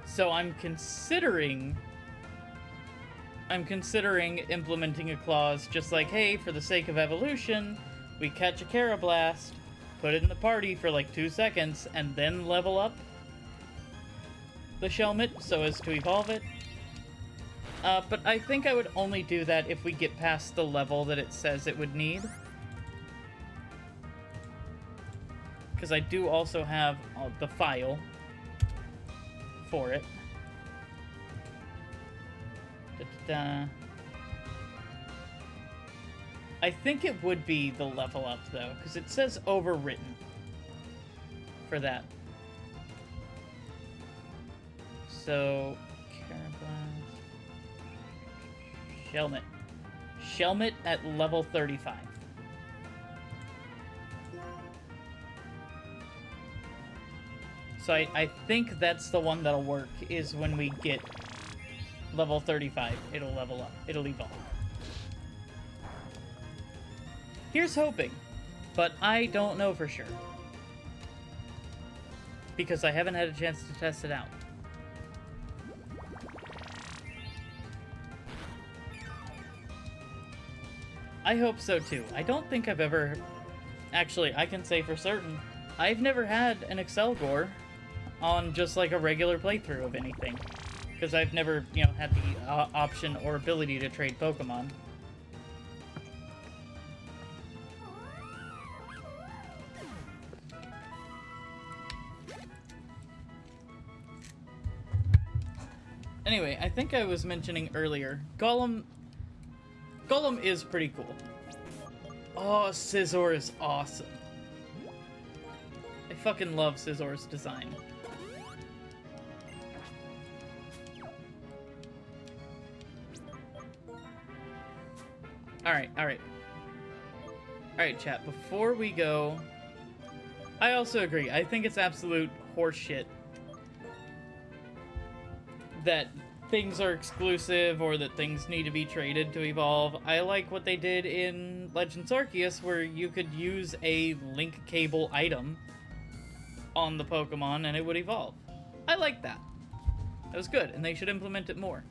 So I'm considering implementing a clause just like, hey, for the sake of evolution, we catch a Carablast, put it in the party for like 2 seconds, and then level up the Shelmet so as to evolve it. But I think I would only do that if we get past the level that it says it would need. Because I do also have the file for it. Da-da-da. I think it would be the level up, though, because it says overwritten for that. So, Carablast. Shelmet. Shelmet at level 35. So I think that's the one that'll work, is when we get level 35, it'll level up. It'll evolve. Here's hoping, but I don't know for sure. Because I haven't had a chance to test it out. I hope so too. I don't think I've ever... Actually, I can say for certain, I've never had an Excelgor on just like a regular playthrough of anything. Because I've never, you know, had the option or ability to trade Pokemon. Anyway, I think I was mentioning earlier, Golem is pretty cool. Oh, Scizor is awesome. I fucking love Scizor's design. Alright, chat, before we go... I also agree, I think it's absolute horseshit that things are exclusive or that things need to be traded to evolve. I like what they did in Legends Arceus, where you could use a link cable item on the Pokemon and it would evolve. I like that. That was good, and they should implement it more.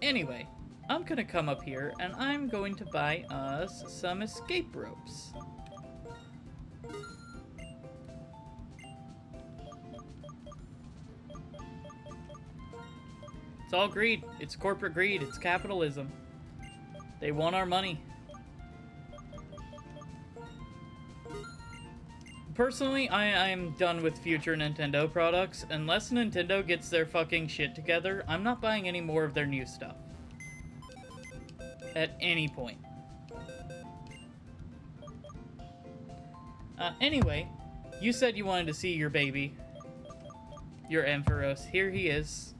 Anyway, I'm gonna come up here and I'm going to buy us some escape ropes. It's all greed. It's corporate greed. It's capitalism. They want our money. Personally, I am done with future Nintendo products. Unless Nintendo gets their fucking shit together, I'm not buying any more of their new stuff. At any point. Anyway, you said you wanted to see your baby. Your Ampharos. Here he is.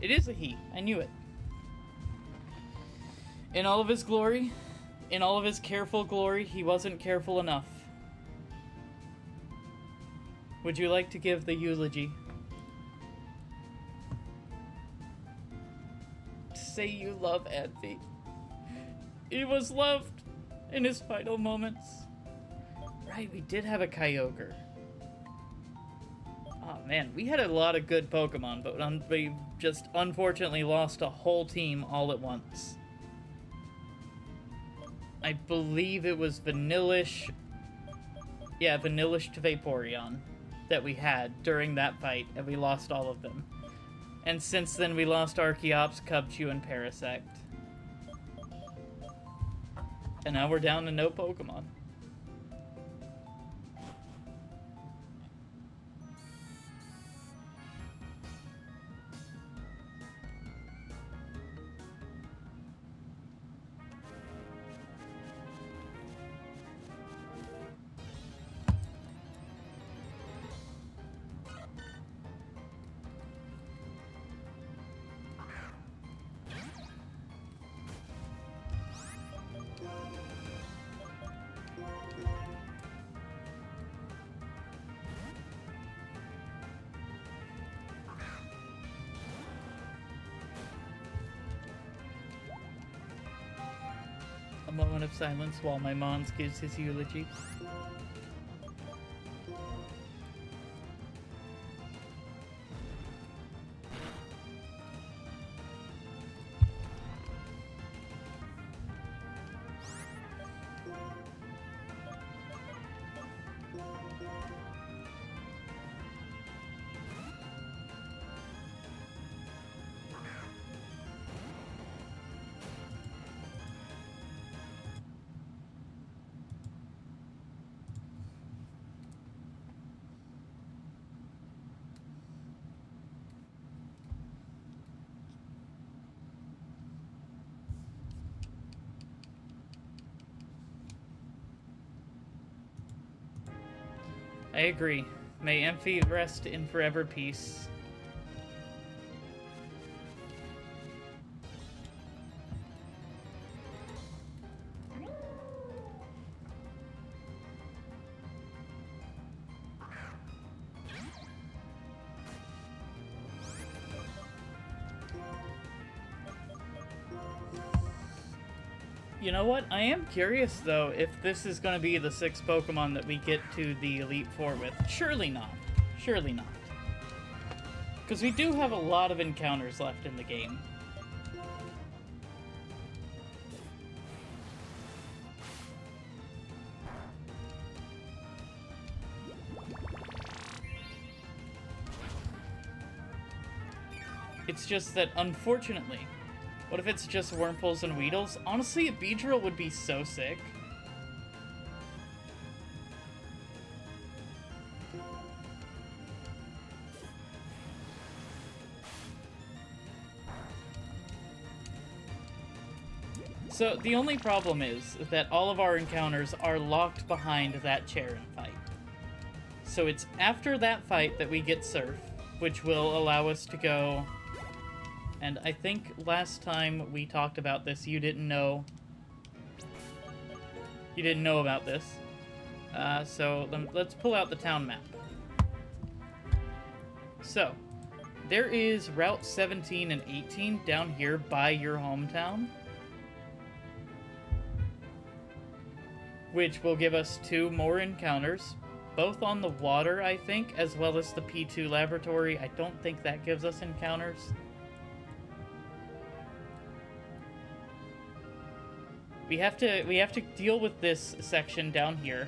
It is a he. I knew it. In all of his glory, in all of his careful glory, he wasn't careful enough. Would you like to give the eulogy? Say you love Advi. He was loved in his final moments. Right, we did have a Kyogre. Oh man, we had a lot of good Pokemon, but we just unfortunately lost a whole team all at once. I believe it was Vanillish... Yeah, Vanillish to Vaporeon that we had during that fight, and we lost all of them. And since then we lost Archeops, Cubchoo, and Parasect. And now we're down to no Pokemon. moment of silence while my Mons gives his eulogy. I agree. May Amphi rest in forever peace. You know what? I am curious, though, if this is going to be the 6 Pokemon that we get to the Elite Four with. Surely not. Surely not. Because we do have a lot of encounters left in the game. It's just that, unfortunately, what if it's just Wurmples and Weedles? Honestly, a Beedrill would be so sick. So, the only problem is that all of our encounters are locked behind that Charon fight. So it's after that fight that we get Surf, which will allow us to go... And I think last time we talked about this, you didn't know... You didn't know about this. So let's pull out the town map. So, there is Route 17 and 18 down here by your hometown. Which will give us 2 more encounters. Both on the water, I think, as well as the P2 laboratory. I don't think that gives us encounters. We have to deal with this section down here.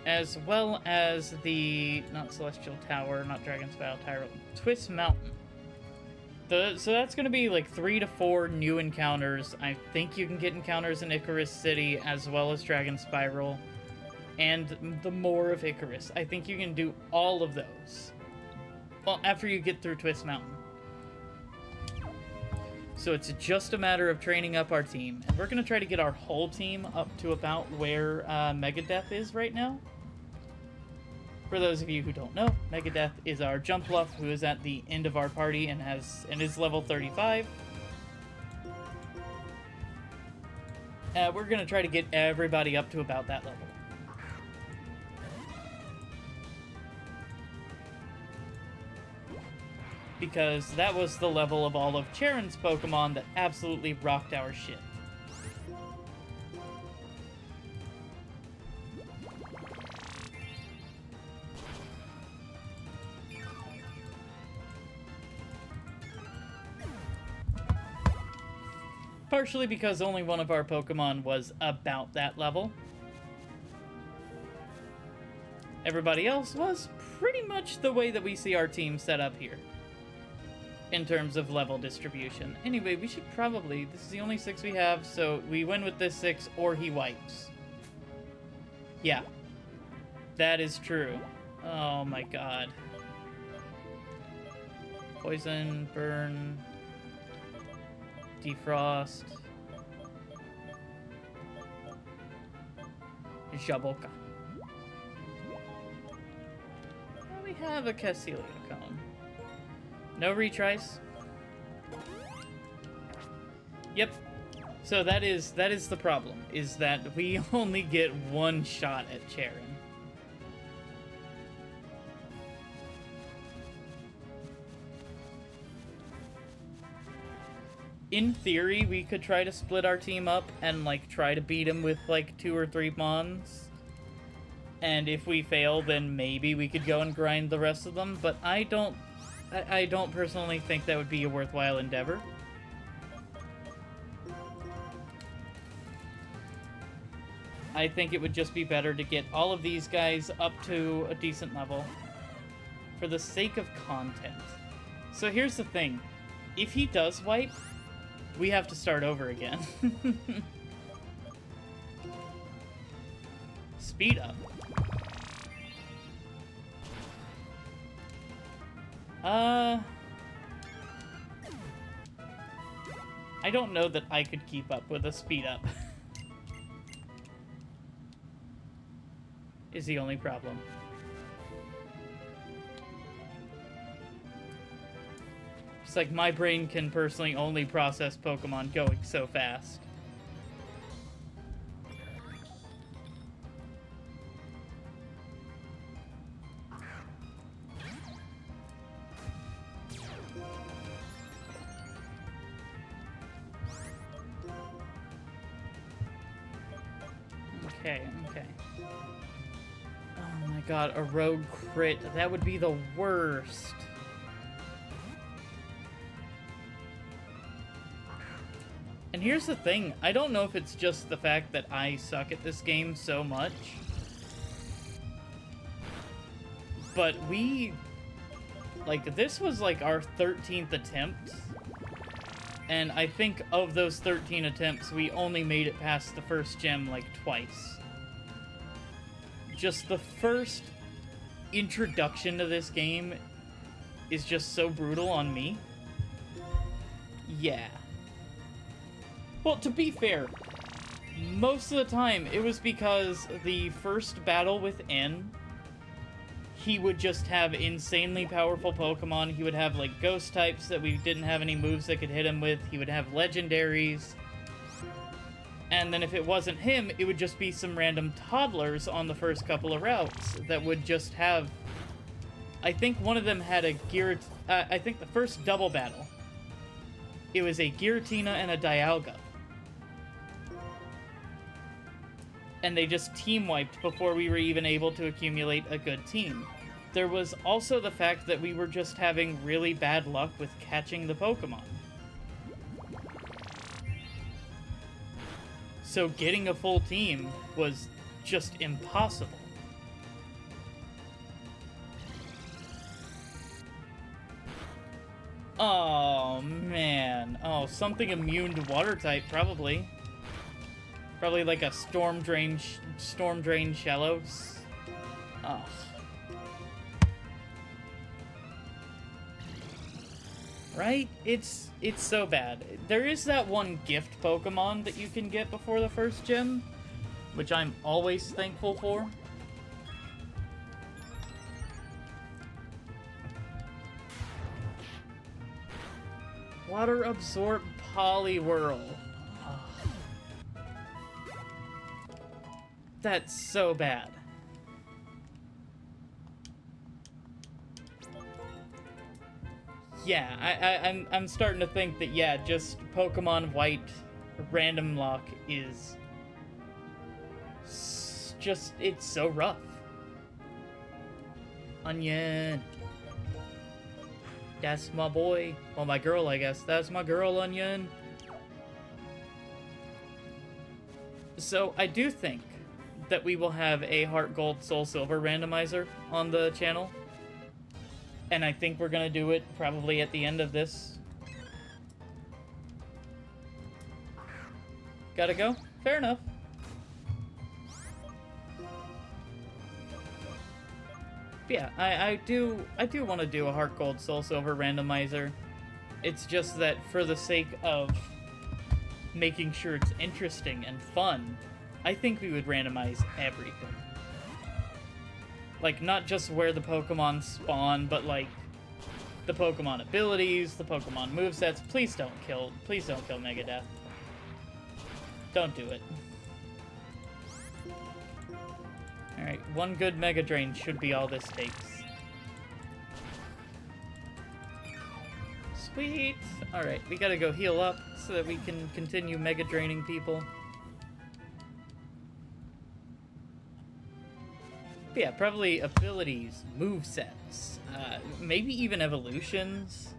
As well as the, not Celestial Tower, not Dragon's Battle Tower, Twist Mountain. So that's going to be like 3 to 4 new encounters. I think you can get encounters in Icarus City as well as Dragon Spiral. And the Moor of Icarus. I think you can do all of those. Well, after you get through Twist Mountain. So it's just a matter of training up our team. And we're going to try to get our whole team up to about where Megadeth is right now. For those of you who don't know, Megadeth is our jump bluff who is at the end of our party and is level 35. We're going to try to get everybody up to about that level. Because that was the level of all of Charon's Pokemon that absolutely rocked our shit. Partially because only one of our Pokemon was about that level. Everybody else was pretty much the way that we see our team set up here. In terms of level distribution. Anyway, we should probably... This is the only 6 we have, so we win with this 6 or he wipes. Yeah. That is true. Oh my god. Poison, burn... Defrost... Jaboka. We have a Cassilia Cone. No retries. Yep. So that is the problem, is that we only get 1 shot at Charon. in theory, we could try to split our team up and, like, try to beat him with, like, 2 or 3 Mons. And if we fail, then maybe we could go and grind the rest of them. But I don't personally think that would be a worthwhile endeavor. I think it would just be better to get all of these guys up to a decent level for the sake of content. So here's the thing. If he does wipe, we have to start over again. Speed up. I don't know that I could keep up with a speed up. Is the only problem. It's like my brain can personally only process Pokemon going so fast. Okay. Oh my god, a rogue crit. That would be the worst. And here's the thing, I don't know if it's just the fact that I suck at this game so much, but this was like our 13th attempt, and I think of those 13 attempts, we only made it past the first gem like twice. Just the first introduction to this game is just so brutal on me. Yeah. Well, to be fair, most of the time it was because the first battle with N, he would just have insanely powerful Pokemon. He would have, like, ghost types that we didn't have any moves that could hit him with. He would have legendaries. And then if it wasn't him, it would just be some random toddlers on the first couple of routes that would just have... I think one of them had a I think the first double battle, it was a Giratina and a Dialga. And they just team-wiped before we were even able to accumulate a good team. There was also the fact that we were just having really bad luck with catching the Pokemon. So getting a full team was just impossible. Oh, man. Oh, something immune to water type, probably. Probably like a Storm Drain Shallows. Oh. Right? It's so bad. There is that one gift Pokemon that you can get before the first gym, which I'm always thankful for. Water Absorb Poliwhirl. That's so bad. Yeah, I'm starting to think that, yeah, just Pokemon White Randomlocke is just, it's so rough. Onion. That's my boy. Well, my girl, I guess. That's my girl, Onion. So, I do think that we will have a Heart Gold Soul Silver randomizer on the channel. And I think we're gonna do it probably at the end of this. Gotta go? Fair enough. Yeah, I do want to do a Heart Gold Soul Silver randomizer. It's just that for the sake of making sure it's interesting and fun, I think we would randomize everything. Like, not just where the Pokemon spawn, but, like, the Pokemon abilities, the Pokemon movesets. Please don't kill Megadeth. Don't do it. Alright, one good Mega Drain should be all this takes. Sweet! Alright, we gotta go heal up so that we can continue mega draining people. But yeah, probably abilities, movesets, maybe even evolutions.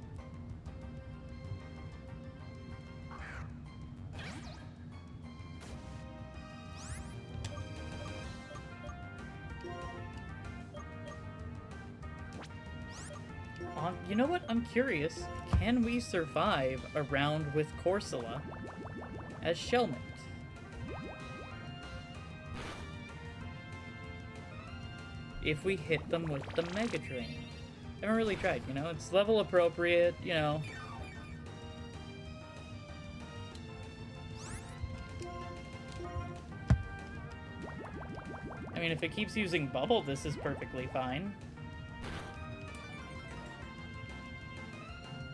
You know what? I'm curious. Can we survive a round with Corsola as Shellmate? If we hit them with the Mega Drain. I haven't really tried, you know? It's level appropriate, you know. I mean, if it keeps using Bubble, this is perfectly fine.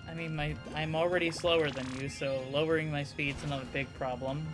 I mean, I'm already slower than you, so lowering my speed's not a big problem.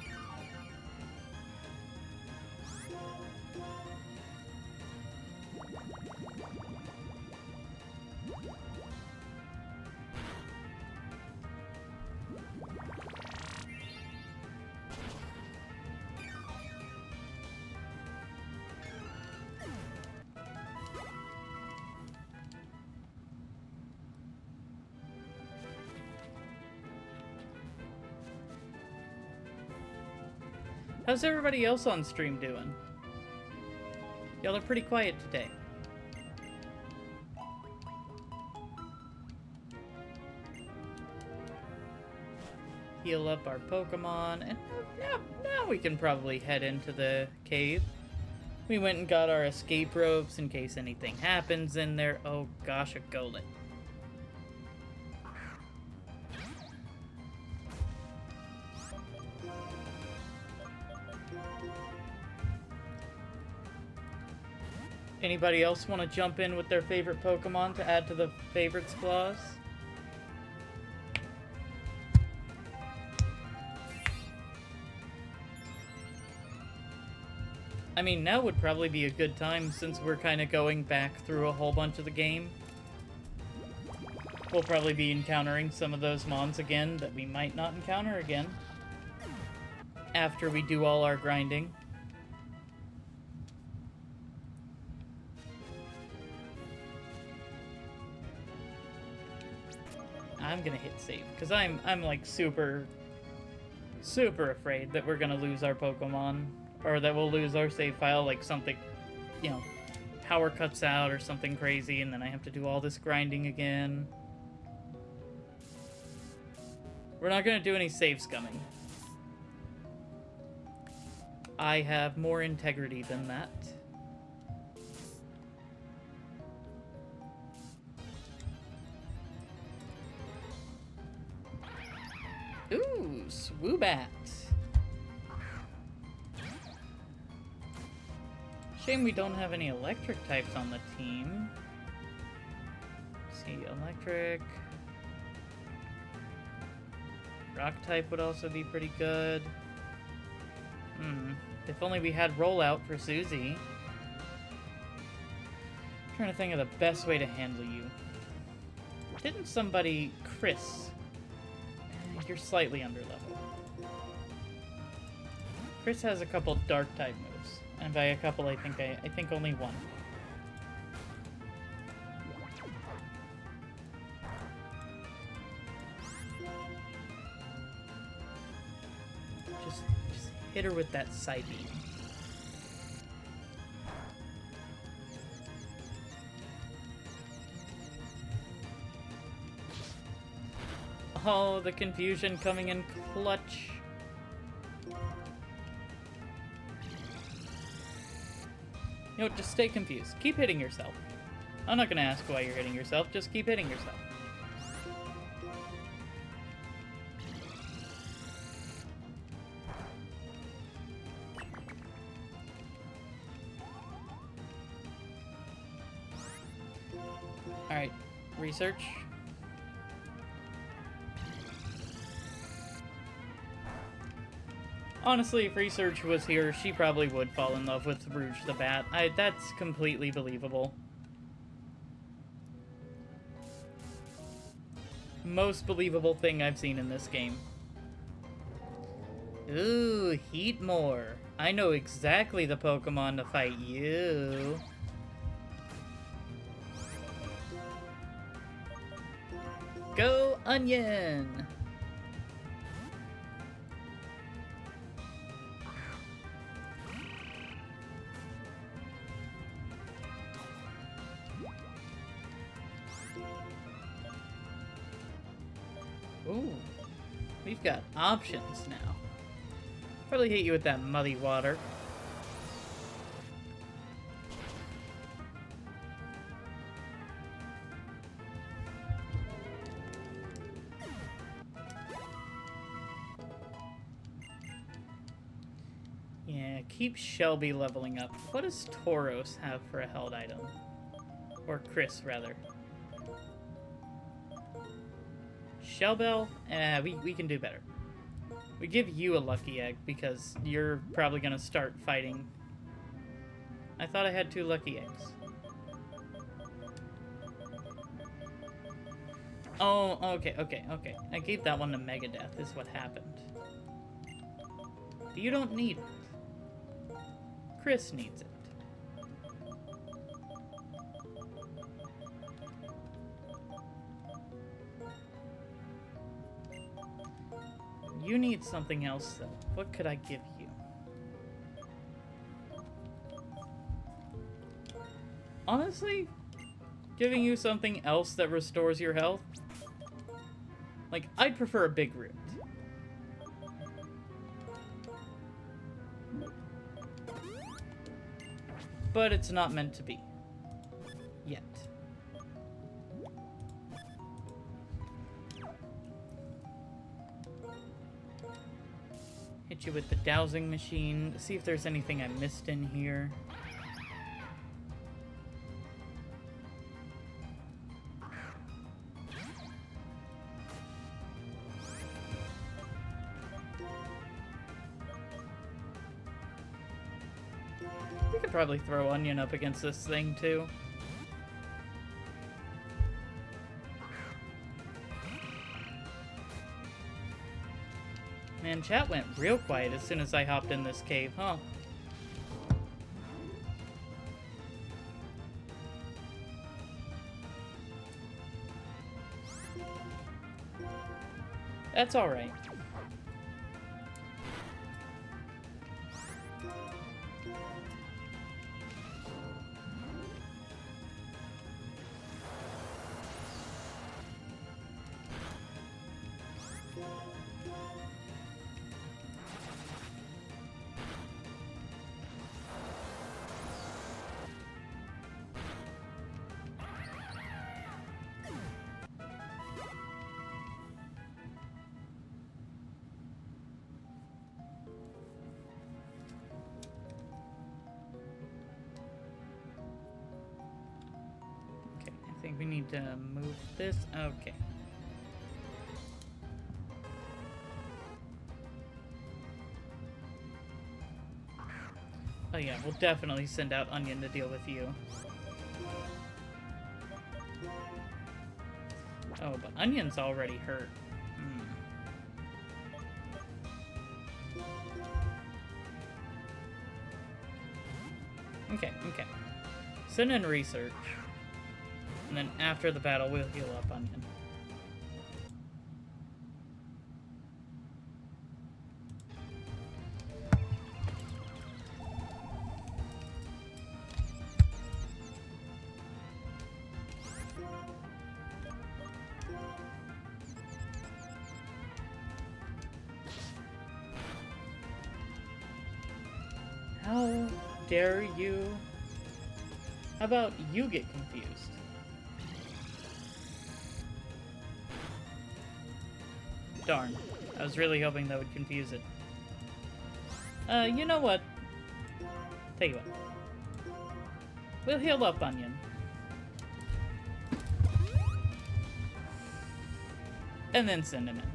How's everybody else on stream doing? Y'all are pretty quiet today. Heal up our Pokemon, and now we can probably head into the cave. We went and got our escape ropes in case anything happens in there. Oh gosh, a Golett. Anybody else want to jump in with their favorite Pokemon to add to the favorites clause? I mean, now would probably be a good time since we're kind of going back through a whole bunch of the game. We'll probably be encountering some of those mons again that we might not encounter again after we do all our grinding. I'm gonna hit save, because I'm like super afraid that we're gonna lose our Pokemon, or that we'll lose our save file, like something, you know, power cuts out or something crazy, and then I have to do all this grinding again. We're not gonna do any save scumming. I have more integrity than that. Ooh, Swoobat. Shame we don't have any electric types on the team. Let's see, electric. Rock type would also be pretty good. If only we had rollout for Susie. I'm trying to think of the best way to handle you. Didn't somebody... Chris... You're slightly under level. Chris has a couple dark type moves, and by a couple I think only one. Just hit her with that side beam. Oh, the confusion coming in clutch. You know, just stay confused. Keep hitting yourself. I'm not gonna ask why you're hitting yourself, just keep hitting yourself. Alright, research. Honestly, if Research was here, she probably would fall in love with Rouge the Bat. That's completely believable. most believable thing I've seen in this game. Ooh, Heatmore. I know exactly the Pokemon to fight you. Go Onion! Ooh, we've got options now. Probably hit you with that muddy water. Yeah, keep Shelby leveling up. What does Tauros have for a held item? Or Chris, rather. Shellbell? We can do better. We give you a lucky egg because you're probably gonna start fighting. I thought I had 2 lucky eggs. Oh, okay. I gave that one to Megadeth is what happened. You don't need it. Chris needs it. You need something else, though. What could I give you? Honestly, giving you something else that restores your health? Like, I'd prefer a big root. But it's not meant to be. Yet. Hit you with the dowsing machine. See if there's anything I missed in here. We could probably throw Onion up against this thing, too. Man, chat went real quiet as soon as I hopped in this cave, huh? That's alright. I think we need to move this. Okay. Oh yeah, we'll definitely send out Onion to deal with you. Oh, but Onion's already hurt. Okay. Send in research. And then after the battle, we'll heal up Onion. How dare you? How about you get confused? Darn. I was really hoping that would confuse it. You know what? Tell you what. We'll heal up Onion. And then send him in.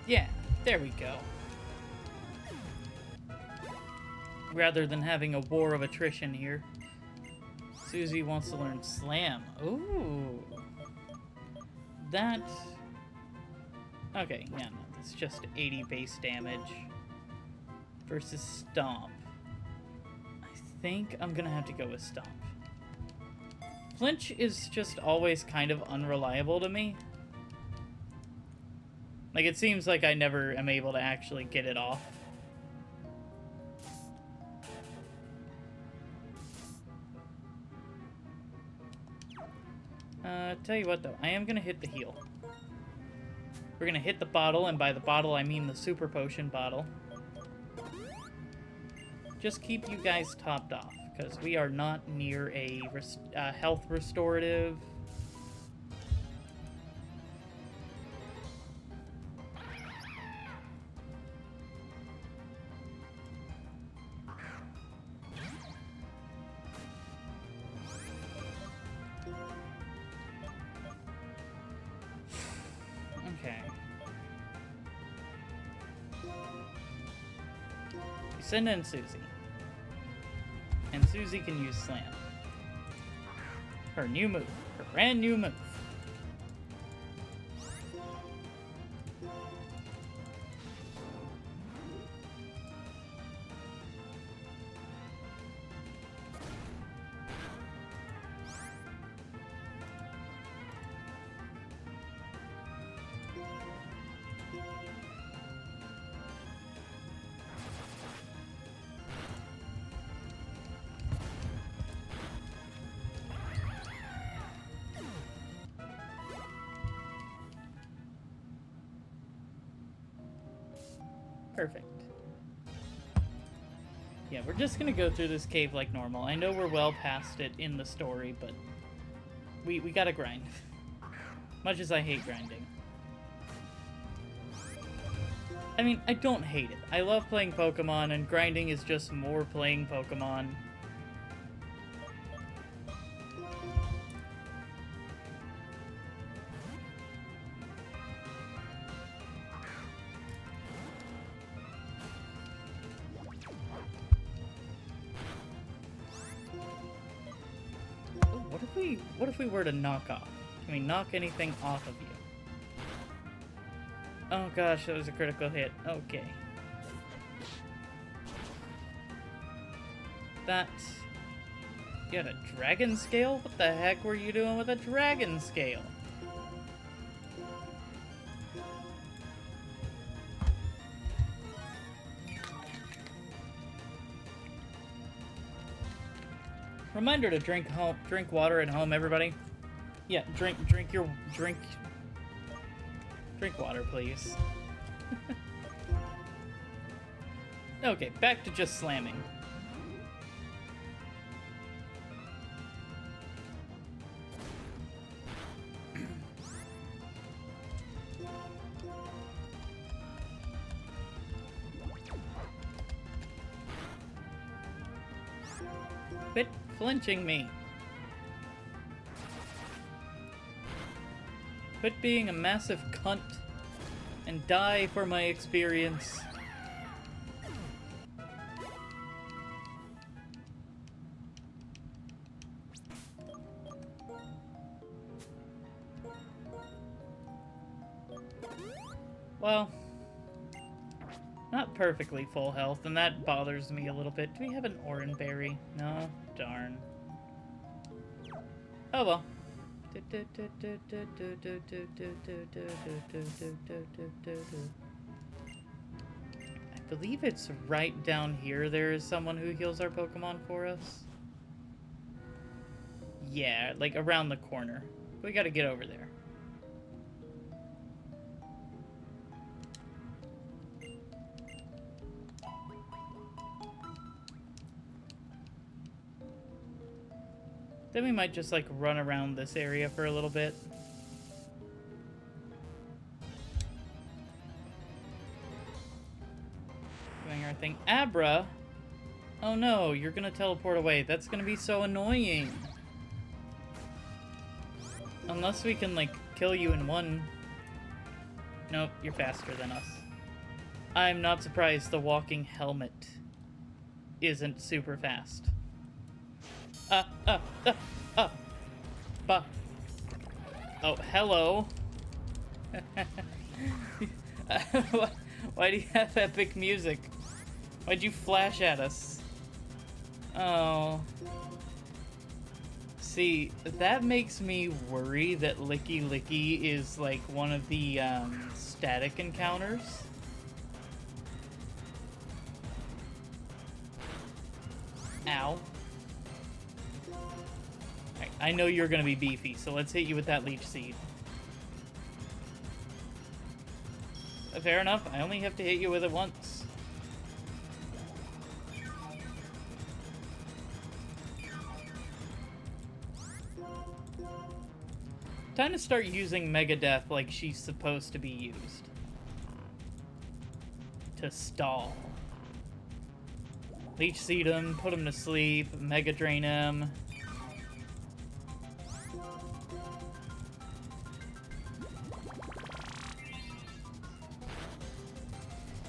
Yeah, there we go. Rather than having a war of attrition here. Susie wants to learn Slam. Ooh. That... Okay, yeah, no, that's just 80 base damage. Versus Stomp. I think I'm gonna have to go with Stomp. Flinch is just always kind of unreliable to me. Like, it seems like I never am able to actually get it off. Tell you what, though. I am gonna hit the heal. We're gonna hit the bottle, and by the bottle, I mean the super potion bottle. Just keep you guys topped off, because we are not near a health restorative. Okay. Send in Susie. And Susie can use Slam. Her new move. Her brand new move. Perfect. Yeah, we're just gonna go through this cave like normal. I know we're well past it in the story, but we gotta grind. Much as I hate grinding. I mean, I don't hate it. I love playing Pokemon, and grinding is just more playing Pokemon. What if we were to knock off? Can we knock anything off of you? Oh gosh, that was a critical hit. Okay. That... You had a dragon scale? What the heck were you doing with a dragon scale? Reminder to drink water at home, everybody. Yeah, drink water, please. Okay, back to just slamming. Quit flinching me. Quit being a massive cunt and die for my experience. Well, not perfectly full health, and that bothers me a little bit. Do we have an Oranberry? No? Darn. Oh well. I believe it's right down here there is someone who heals our Pokemon for us. Yeah, like around the corner. We gotta get over there. Then we might just, like, run around this area for a little bit. Doing our thing. Abra! Oh no, you're gonna teleport away. That's gonna be so annoying. Unless we can, like, kill you in one Nope, you're faster than us. I'm not surprised the walking helmet isn't super fast. Bah. Oh, hello. Why do you have epic music? Why'd you flash at us? Oh. See, that makes me worry that Licky Licky is like one of the static encounters. Ow. Alright, I know you're gonna be beefy, so let's hit you with that leech seed. Fair enough, I only have to hit you with it once. Time to start using Megadeth like she's supposed to be used. To stall. Leech seed him, put him to sleep, Mega Drain him.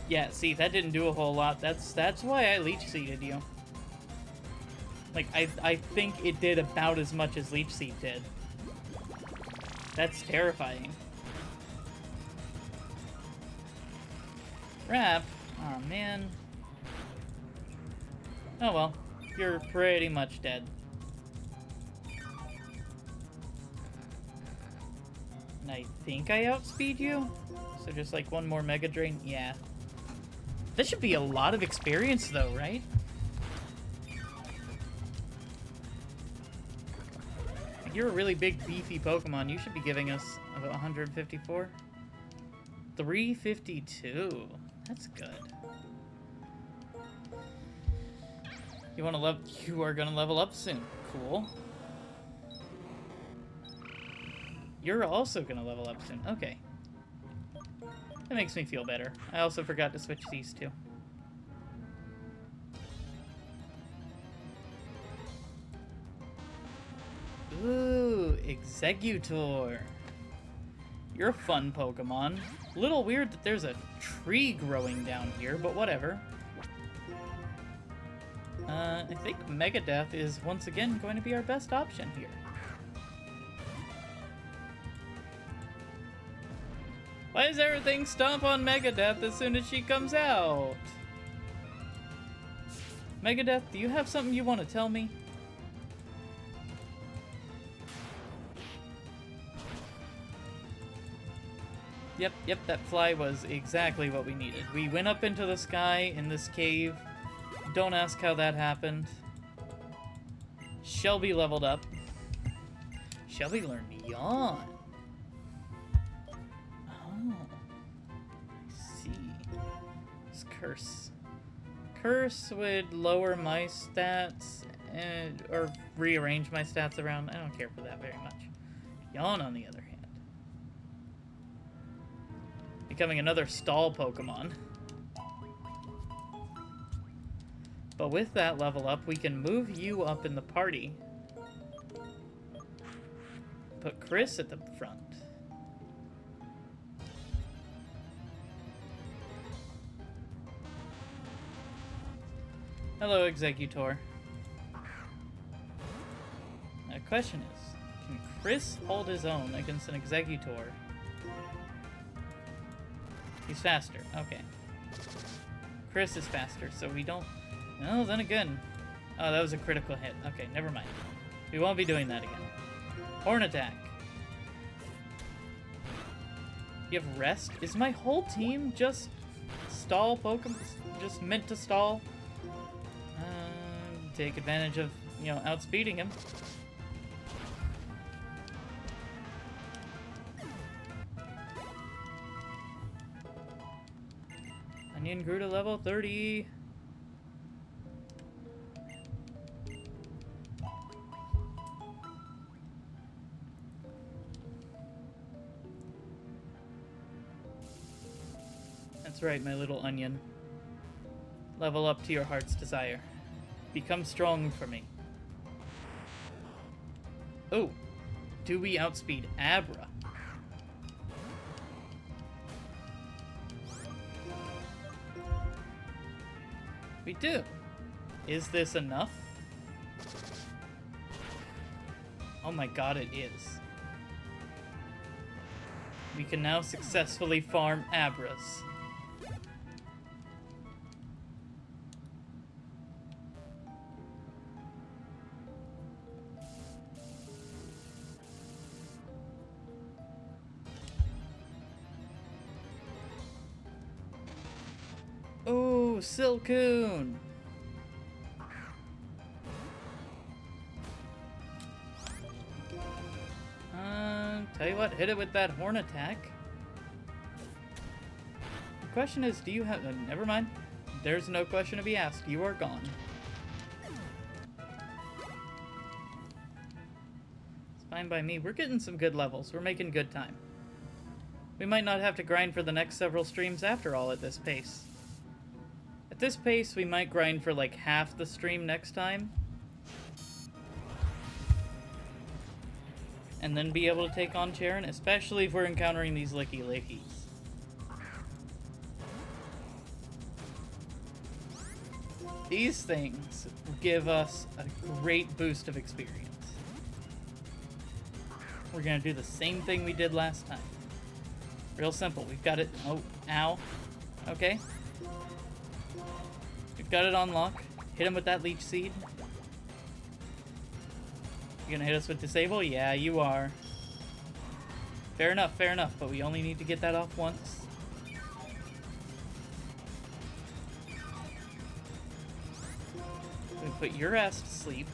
Yeah, see, that didn't do a whole lot. That's why I Leech Seeded you. Like, I think it did about as much as Leech Seed did. That's terrifying. Wrap? Aw, man. Oh well, you're pretty much dead. And I think I outspeed you? So just like one more Mega Drain? Yeah. That should be a lot of experience though, right? You're a really big beefy Pokemon. You should be giving us about 154. 352. That's good. You are gonna level up soon. Cool. You're also gonna level up soon. Okay. That makes me feel better. I also forgot to switch these two. Ooh, Exeggutor. You're a fun Pokemon. Little weird that there's a tree growing down here, but whatever. I think Megadeth is once again going to be our best option here. Why does everything stomp on Megadeth as soon as she comes out? Megadeth, do you have something you want to tell me? Yep, that fly was exactly what we needed. We went up into the sky in this cave. Don't ask how that happened. Shelby leveled up. Shelby learned Yawn. Oh. I see. It's Curse. Curse would lower my stats and or rearrange my stats around. I don't care for that very much. Yawn, on the other hand. Becoming another stall Pokemon. But with that level up, we can move you up in the party. Put Chris at the front. Hello, Exeggutor. The question is, can Chris hold his own against an Exeggutor? He's faster. Okay. Chris is faster, so we don't... No, then again. Oh, that was a critical hit. Okay, never mind. We won't be doing that again. Horn attack. You have rest? Is my whole team just stall Pokemon? Just meant to stall? Take advantage of, you know, outspeeding him. Onion grew to level 30. That's right, my little onion. Level up to your heart's desire. Become strong for me. Oh, do we outspeed Abra? We do. Is this enough? Oh my god, it is. We can now successfully farm Abras. Oh, Silcoon! Tell you what, hit it with that horn attack. The question is, do you have... never mind. There's no question to be asked. You are gone. It's fine by me. We're getting some good levels. We're making good time. We might not have to grind for the next several streams after all at this pace. At this pace, we might grind for like half the stream next time. And then be able to take on Charon, especially if we're encountering these Licky Lickies. These things give us a great boost of experience. We're gonna do the same thing we did last time. Real simple. We've got it... Oh, ow. Okay. We've got it on lock. Hit him with that leech seed. You gonna hit us with disable? Yeah, you are. Fair enough, but we only need to get that off once. We put your ass to sleep.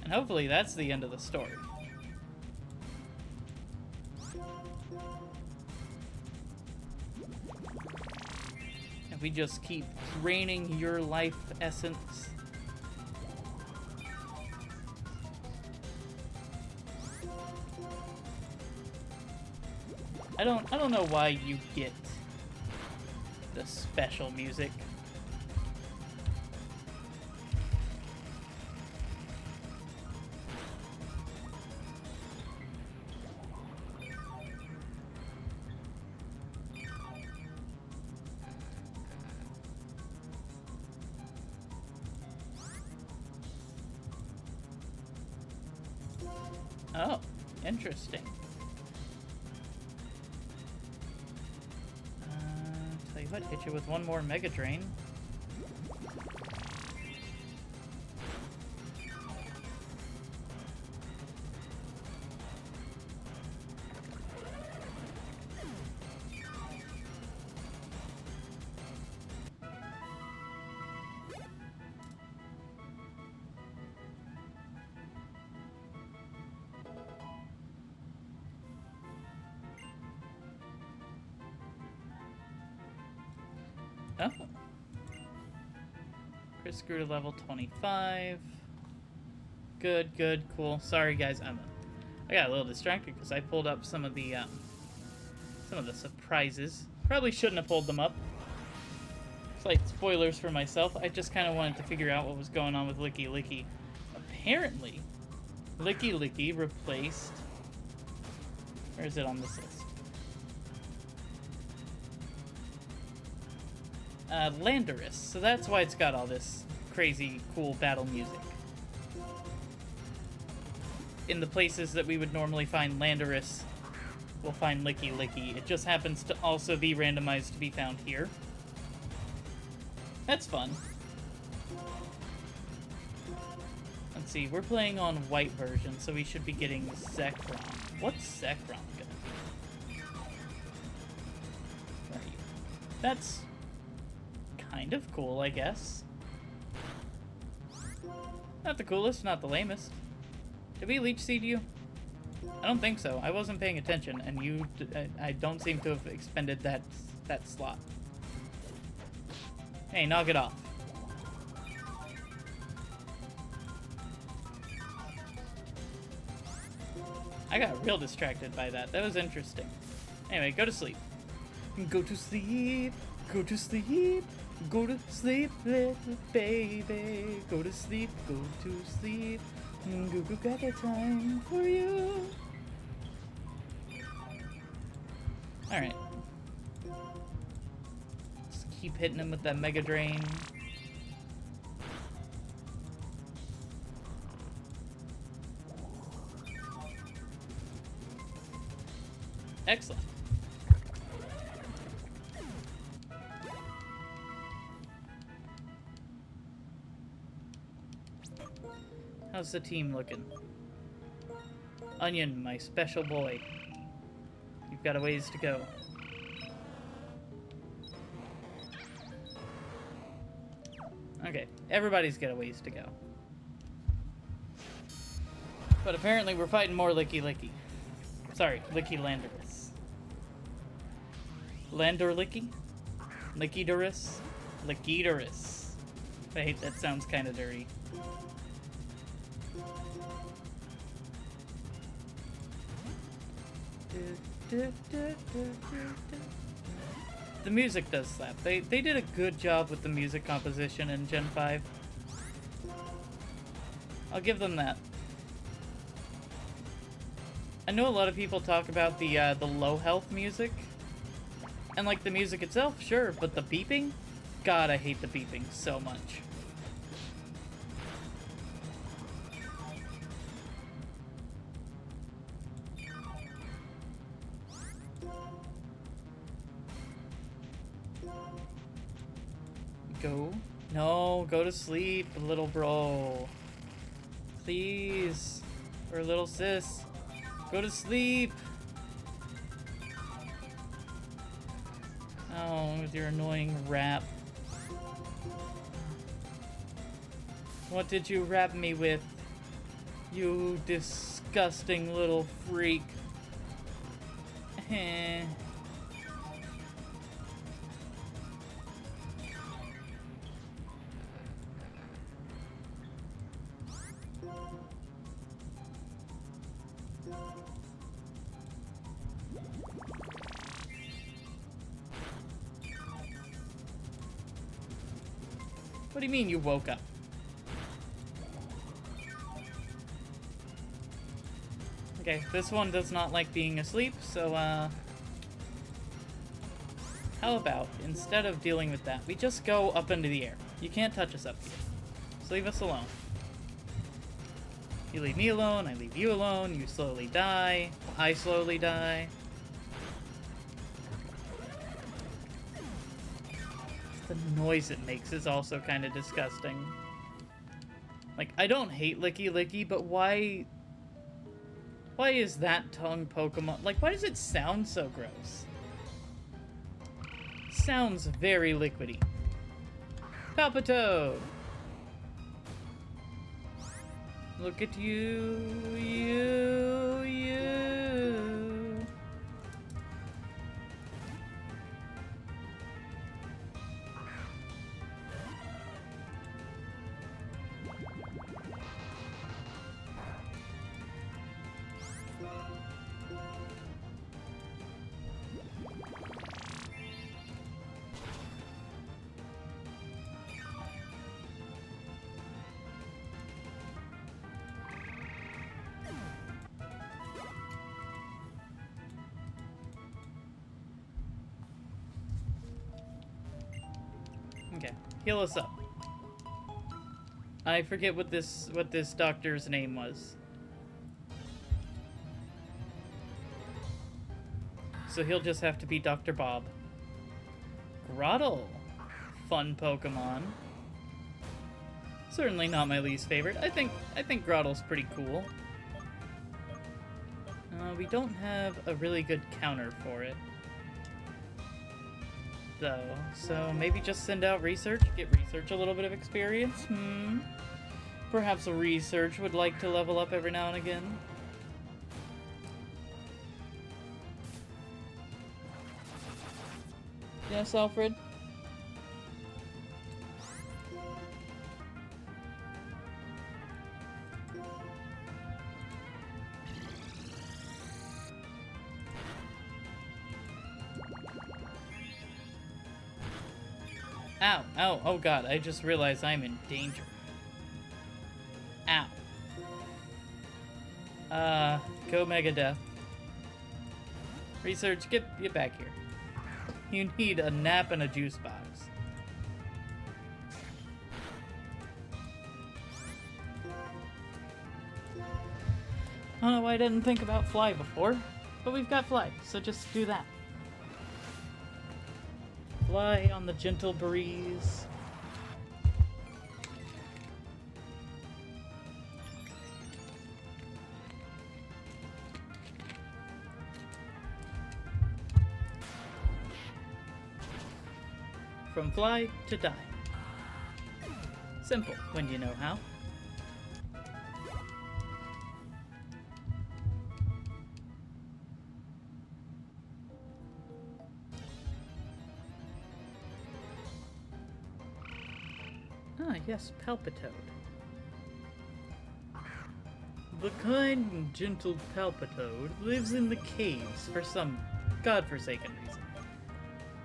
And hopefully that's the end of the story. If we just keep draining your life essence. I don't know why you get the special music. Oh, interesting. Tell you what, hit you with one more Mega Drain. Oh. Chris grew to level 25. Good, cool. Sorry guys, I got a little distracted because I pulled up some of the surprises. Probably shouldn't have pulled them up. Slight spoilers for myself. I just kind of wanted to figure out what was going on with Licky Licky. Apparently, Licky Licky replaced... Where is it on this list? Landorus, so that's why it's got all this crazy cool battle music. In the places that we would normally find Landorus, we'll find Licky Licky. It just happens to also be randomized to be found here. That's fun. Let's see, we're playing on white version, so we should be getting Zekrom. What's Zekrom gonna be? Where are you? That's kind of cool, I guess. Not the coolest, not the lamest. Did we leech seed you? I don't think so. I wasn't paying attention, and you... I don't seem to have expended that slot. Hey, knock it off. I got real distracted by that. That was interesting. Anyway, go to sleep. Go to sleep. Go to sleep. Go to sleep, little baby. Go to sleep. Go to sleep. Goo goo gaga time for you. Alright. Just keep hitting him with that Mega Drain. Excellent. How's the team looking? Onion, my special boy. You've got a ways to go. Okay, everybody's got a ways to go. But apparently we're fighting more Licky Licky. Sorry, Licky Landorus. Landorlicky? Lickydorus? Lickydorus. Wait, that sounds kind of dirty. The music does slap. They did a good job with the music composition in Gen 5. I'll give them that. I know a lot of people talk about the low health music. And like the music itself, sure, but the beeping? God, I hate the beeping so much. Go. No, go to sleep, little bro. Please. Or little sis. Go to sleep. Oh, with your annoying rap. What did you rap me with? You disgusting little freak. Heh. What do you mean you woke up? Okay, this one does not like being asleep, so, how about, instead of dealing with that, we just go up into the air. You can't touch us up here. Just leave us alone. You leave me alone, I leave you alone, you slowly die, I slowly die. The noise it makes is also kind of disgusting. Like, I don't hate Licky Licky, but why is that tongue Pokemon? Like, why does it sound so gross? Sounds very liquidy. Palpitoad! Look at you, you. Okay, heal us up. I forget what this doctor's name was. So he'll just have to be Dr. Bob. Grottle. Fun Pokemon. Certainly not my least favorite. I think Grottle's pretty cool. We don't have a really good counter for it, though, so maybe just send out research, get research a little bit of experience. Perhaps a research would like to level up every now and again. Yes, Alfred? Ow, ow, oh god, I just realized I'm in danger. Ow. Go Mega Death. Research, get back here. You need a nap and a juice box. I don't know why I didn't think about Fly before, but we've got Fly, so just do that. Fly on the gentle breeze. From fly to die. Simple when you know how. Ah, yes, Palpitoad. The kind and gentle Palpitoad lives in the caves for some godforsaken reason.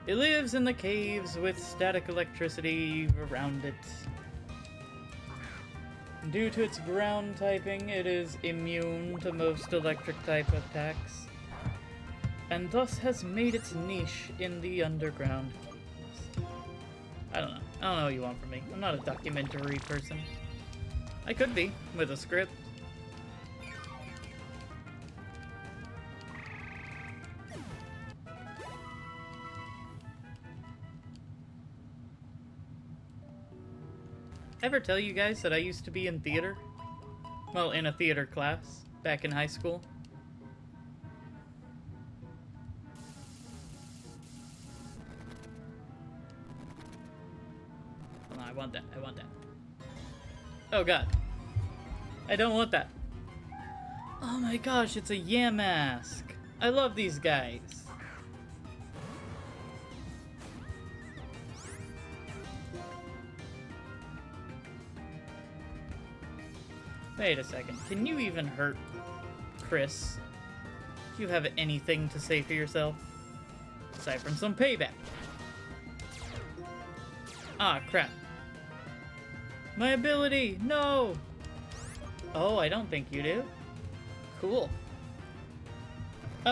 It lives in the caves with static electricity around it. Due to its ground typing, it is immune to most electric type attacks, and thus has made its niche in the underground caves. I don't know what you want from me. I'm not a documentary person. I could be, with a script. Ever tell you guys that I used to be in theater? Well, in a theater class, back in high school. Hold on, I want that. Oh god. I don't want that. Oh my gosh, it's a Yamask. I love these guys. Wait a second, can you even hurt Chris? Do you have anything to say for yourself? Aside from some payback. Ah, crap. My ability! No! Oh, I don't think you do. Cool.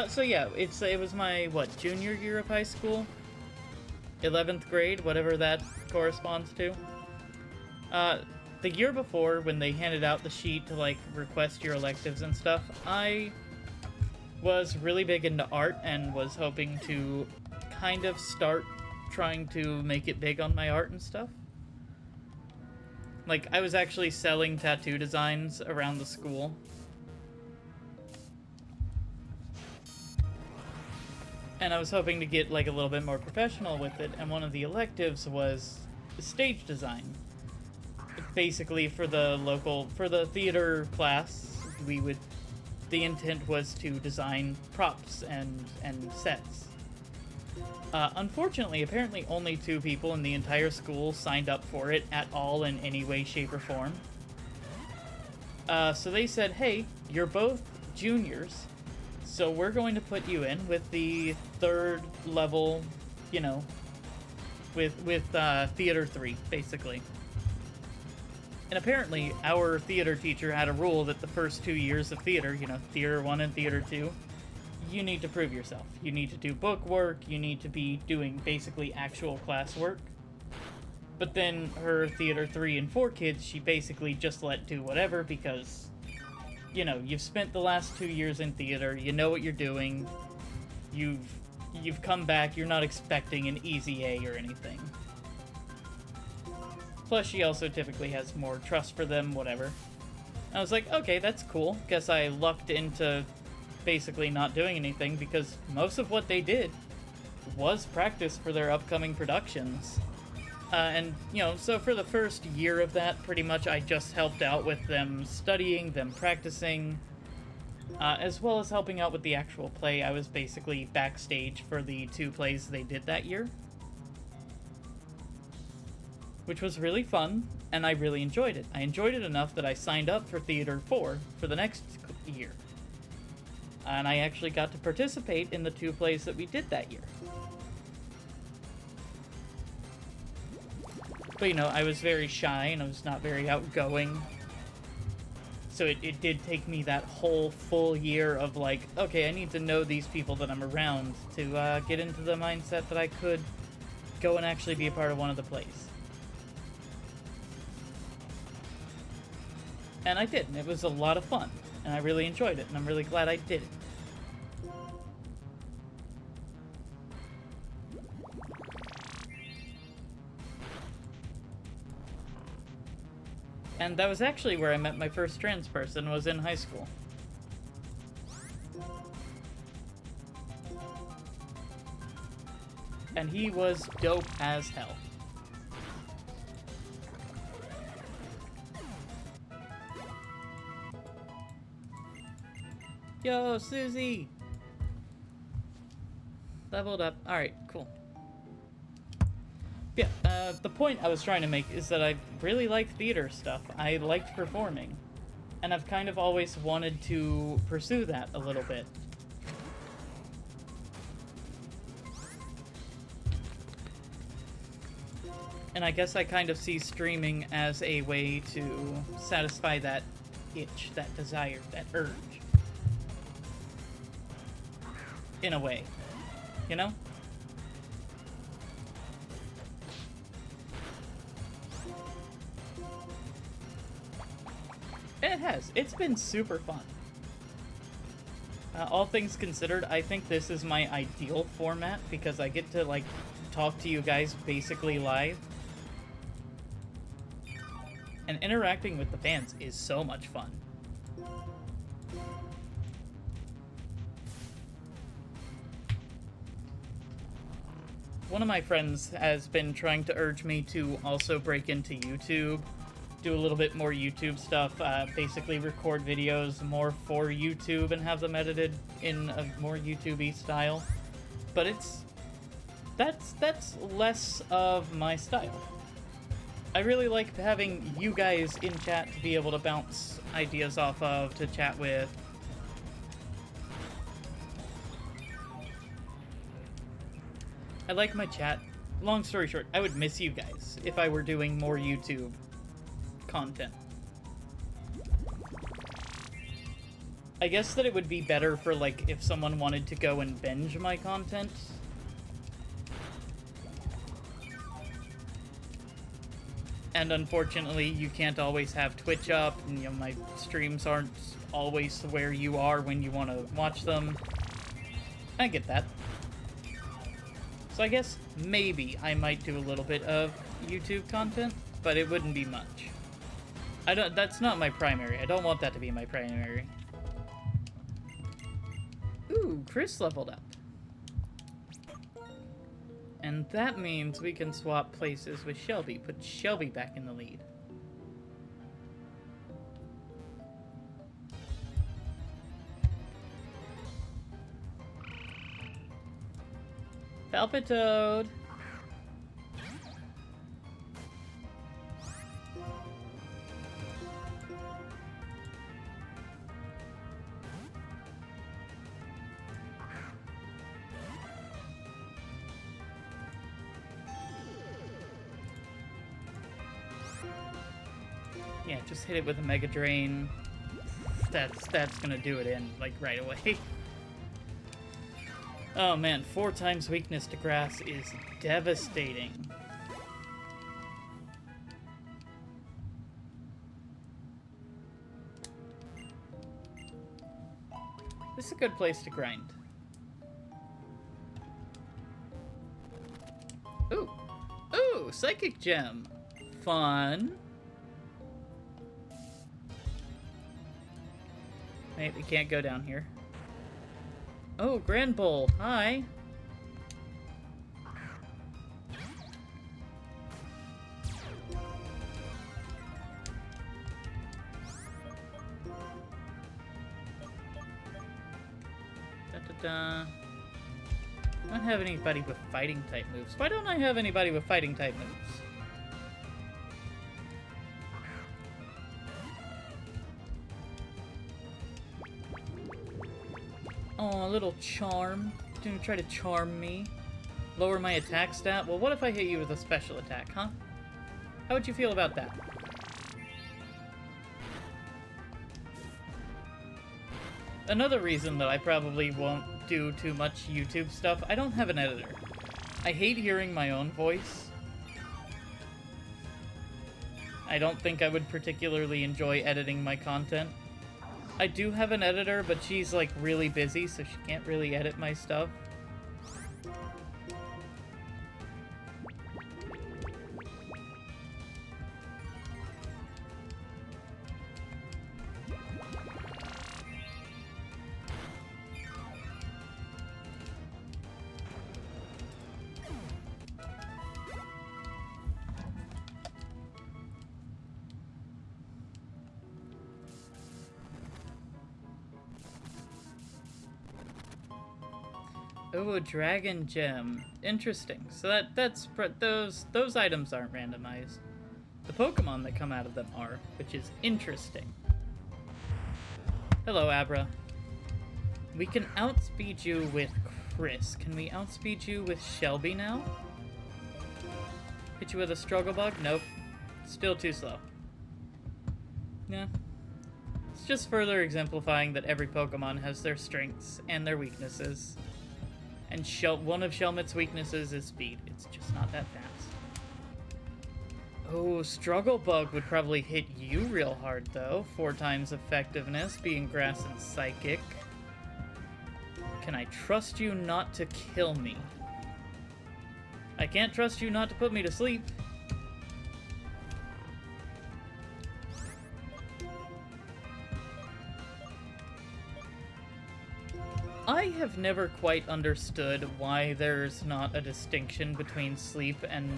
So yeah, it was my, what, junior year of high school? 11th grade, whatever that corresponds to. The year before, when they handed out the sheet to, like, request your electives and stuff, I was really big into art and was hoping to kind of start trying to make it big on my art and stuff. Like, I was actually selling tattoo designs around the school. And I was hoping to get, like, a little bit more professional with it, and one of the electives was stage design. Basically, for the theater class, the intent was to design props and sets. Unfortunately, apparently only 2 people in the entire school signed up for it at all in any way, shape, or form. So they said, hey, you're both juniors, so we're going to put you in with the 3rd level, you know, with Theater 3, basically. And apparently, our theater teacher had a rule that the first 2 years of theater, you know, Theater 1 and Theater 2, you need to prove yourself. You need to do book work, you need to be doing basically actual class work. But then her Theater 3 and 4 kids, she basically just let do whatever because, you know, you've spent the last 2 years in theater, you know what you're doing, you've come back, you're not expecting an easy A or anything. Plus, she also typically has more trust for them, whatever. I was like, okay, that's cool. Guess I lucked into basically not doing anything because most of what they did was practice for their upcoming productions. And, you know, so for the first year of that, pretty much I just helped out with them studying, them practicing, as well as helping out with the actual play. I was basically backstage for the 2 plays they did that year, which was really fun, and I really enjoyed it. I enjoyed it enough that I signed up for Theater 4 for the next year. And I actually got to participate in the 2 plays that we did that year. But, you know, I was very shy, and I was not very outgoing. So it did take me that whole full year of like, okay, I need to know these people that I'm around to get into the mindset that I could go and actually be a part of one of the plays. And I did, and it was a lot of fun, and I really enjoyed it, and I'm really glad I did it. And that was actually where I met my first trans person, was in high school. And he was dope as hell. Yo, Susie! Leveled up. Alright, cool. Yeah, the point I was trying to make is that I really like theater stuff. I liked performing. And I've kind of always wanted to pursue that a little bit. And I guess I kind of see streaming as a way to satisfy that itch, that desire, that urge. In a way. You know? And it has. It's been super fun. All things considered, I think this is my ideal format because I get to, like, talk to you guys basically live. And interacting with the fans is so much fun. One of my friends has been trying to urge me to also break into YouTube, do a little bit more YouTube stuff, basically record videos more for YouTube and have them edited in a more YouTube-y style. But that's less of my style. I really like having you guys in chat to be able to bounce ideas off of, to chat with. I like my chat. Long story short, I would miss you guys if I were doing more YouTube content. I guess that it would be better for, like, if someone wanted to go and binge my content. And unfortunately, you can't always have Twitch up, and, you know, my streams aren't always where you are when you want to watch them. I get that. So I guess maybe I might do a little bit of YouTube content, but it wouldn't be much. That's not my primary. I don't want that to be my primary. Ooh, Chris leveled up. And that means we can swap places with Shelby. Put Shelby back in the lead. Palpitoad! Yeah, just hit it with a Mega Drain. That's gonna do it in, like, right away. Oh man, 4 times weakness to grass is devastating. This is a good place to grind. Ooh! Ooh! Psychic Gem! Fun! Wait, we can't go down here. Oh, Grand Bull, hi! Da-da-da. I don't have anybody with fighting type moves. Why don't I have anybody with fighting type moves? Oh, a little charm. Gonna try to charm me. Lower my attack stat? Well, what if I hit you with a special attack, huh? How would you feel about that? another reason that I probably won't do too much YouTube stuff, I don't have an editor. I hate hearing my own voice. I don't think I would particularly enjoy editing my content. I do have an editor, but she's like really busy, so she can't really edit my stuff. Oh, a dragon gem. Interesting. So those items aren't randomized. The Pokemon that come out of them are, which is interesting. Hello, Abra. We can outspeed you with Chris. Can we outspeed you with Shelby now? Hit you with a struggle bug? Nope. Still too slow. Yeah. It's just further exemplifying that every Pokemon has their strengths and their weaknesses. And one of Shelmet's weaknesses is speed. It's just not that fast. Oh, Struggle Bug would probably hit you real hard, though. 4 times effectiveness, being Grass and Psychic. Can I trust you not to kill me? I can't trust you not to put me to sleep. I have never quite understood why there's not a distinction between sleep and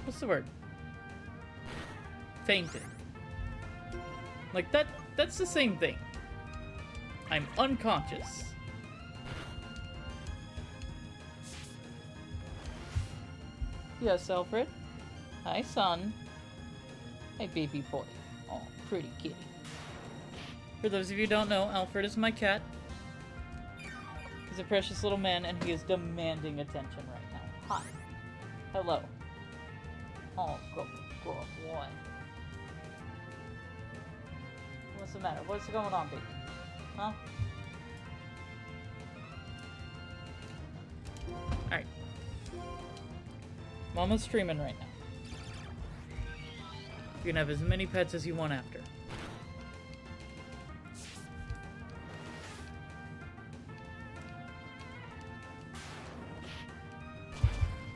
what's the word? Fainted. Like that's the same thing. I'm unconscious. Yes, Alfred. Hi, son. Hey, baby boy. Oh, pretty kitty. For those of you who don't know, Alfred is my cat. He's a precious little man, and he is demanding attention right now. Hi. Hello. Oh, good boy. What's the matter? What's going on, baby? Huh? Alright. Mama's streaming right now. You can have as many pets as you want after.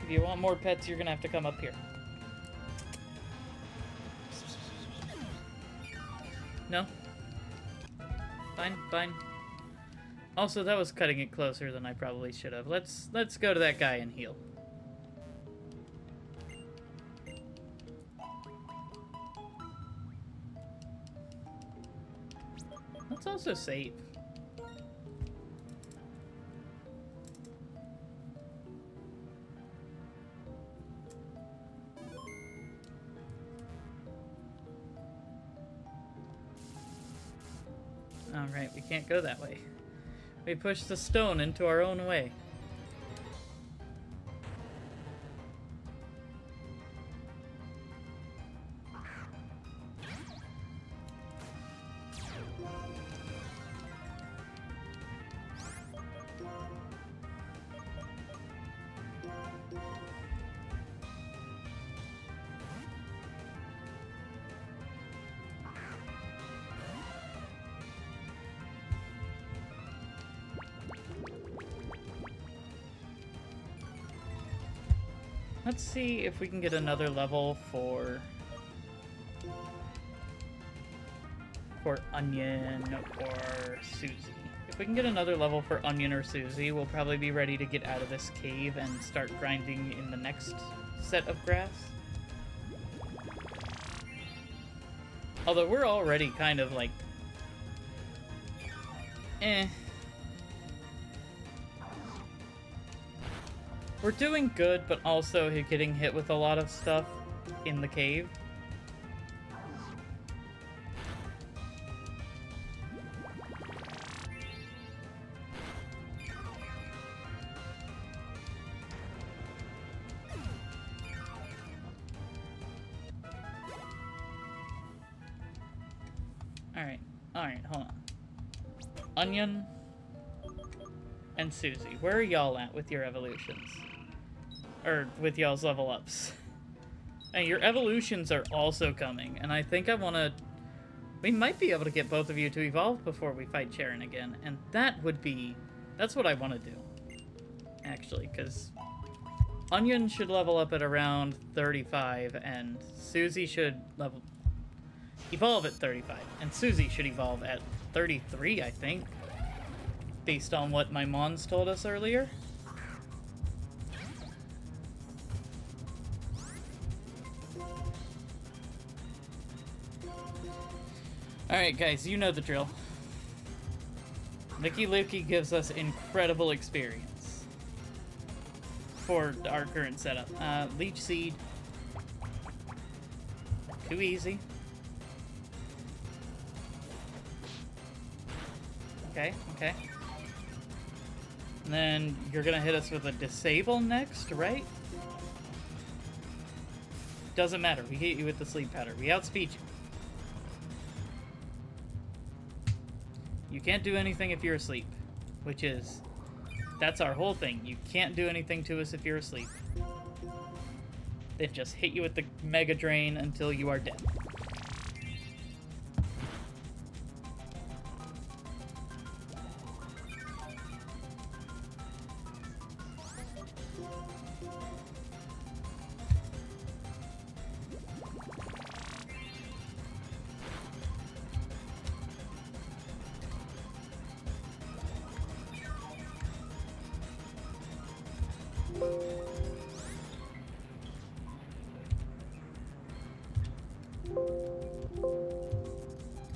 If you want more pets, you're gonna have to come up here. No? Fine, fine. Also, that was cutting it closer than I probably should have. Let's go to that guy and heal. Let's also save. Alright, we can't go that way. We pushed the stone into our own way. Let's see if we can get another level for Onion or Susie. If we can get another level for Onion or Susie, we'll probably be ready to get out of this cave and start grinding in the next set of grass. Although we're already kind of like... We're doing good, but also getting hit with a lot of stuff in the cave. Alright. Alright, hold on. Onion and Susie. Where are y'all at with your evolutions? Or with y'all's level ups? And your evolutions are also coming, and I think I want to... We might be able to get both of you to evolve before we fight Sharon again, and that would be... That's what I want to do. Actually, because Onion should level up at around 35, and Susie should evolve at 35, and Susie should evolve at 33, I think, based on what my Mons told us earlier. Alright guys, you know the drill. Licky Lukey gives us incredible experience for our current setup. Leech Seed. Too easy. Okay, okay. And then you're gonna hit us with a Disable next, right? Doesn't matter, we hit you with the Sleep Powder. We outspeed you. You can't do anything if you're asleep, which is... That's our whole thing. You can't do anything to us if you're asleep. Then just hit you with the Mega Drain until you are dead.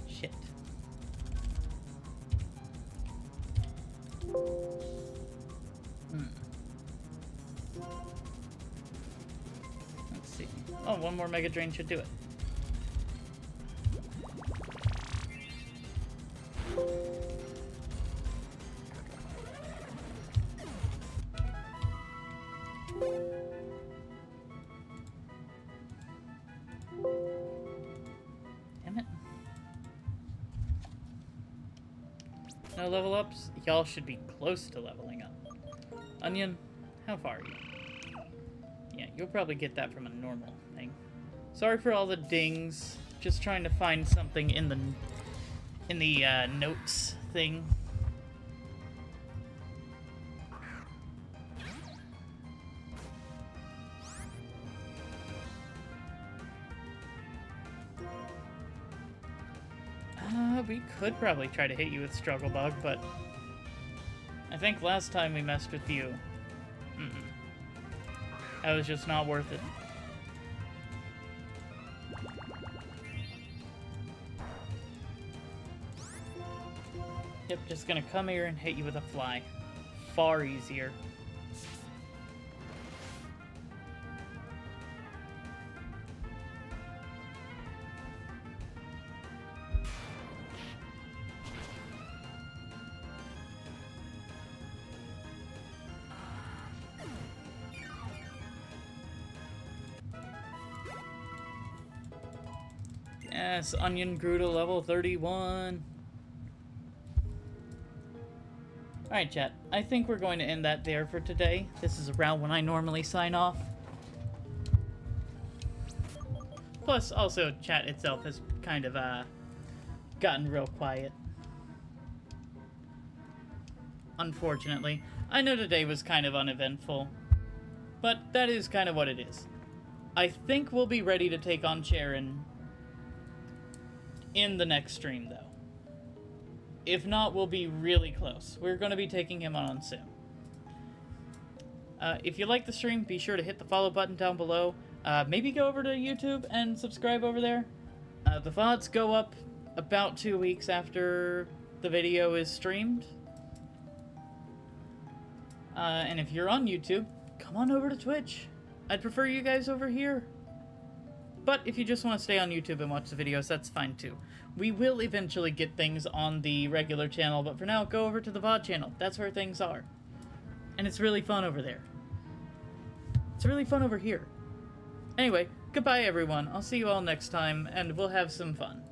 Shit. Let's see. Oh, one more Mega Drain should do it. Damn it. No level ups? Y'all should be close to leveling up. Onion, how far are you? Yeah, you'll probably get that from a normal thing. Sorry for all the dings. Just trying to find something in the notes thing. We could probably try to hit you with Struggle Bug, but I think last time we messed with you, that was just not worth it. Yep, just gonna come here and hit you with a fly. Far easier. Yes, Onion grew to level 31. Alright, chat. I think we're going to end that there for today. This is around when I normally sign off. Plus, also, chat itself has kind of, gotten real quiet. Unfortunately. I know today was kind of uneventful, but that is kind of what it is. I think we'll be ready to take on Sharon in the next stream, though. If not, we'll be really close. We're going to be taking him on soon. If you like the stream, be sure to hit the follow button down below. Maybe go over to YouTube and subscribe over there. The VODs go up about 2 weeks after the video is streamed. And if you're on YouTube, come on over to Twitch. I'd prefer you guys over here. But if you just want to stay on YouTube and watch the videos, that's fine too. We will eventually get things on the regular channel, but for now, go over to the VOD channel. That's where things are. And it's really fun over there. It's really fun over here. Anyway, goodbye everyone. I'll see you all next time, and we'll have some fun.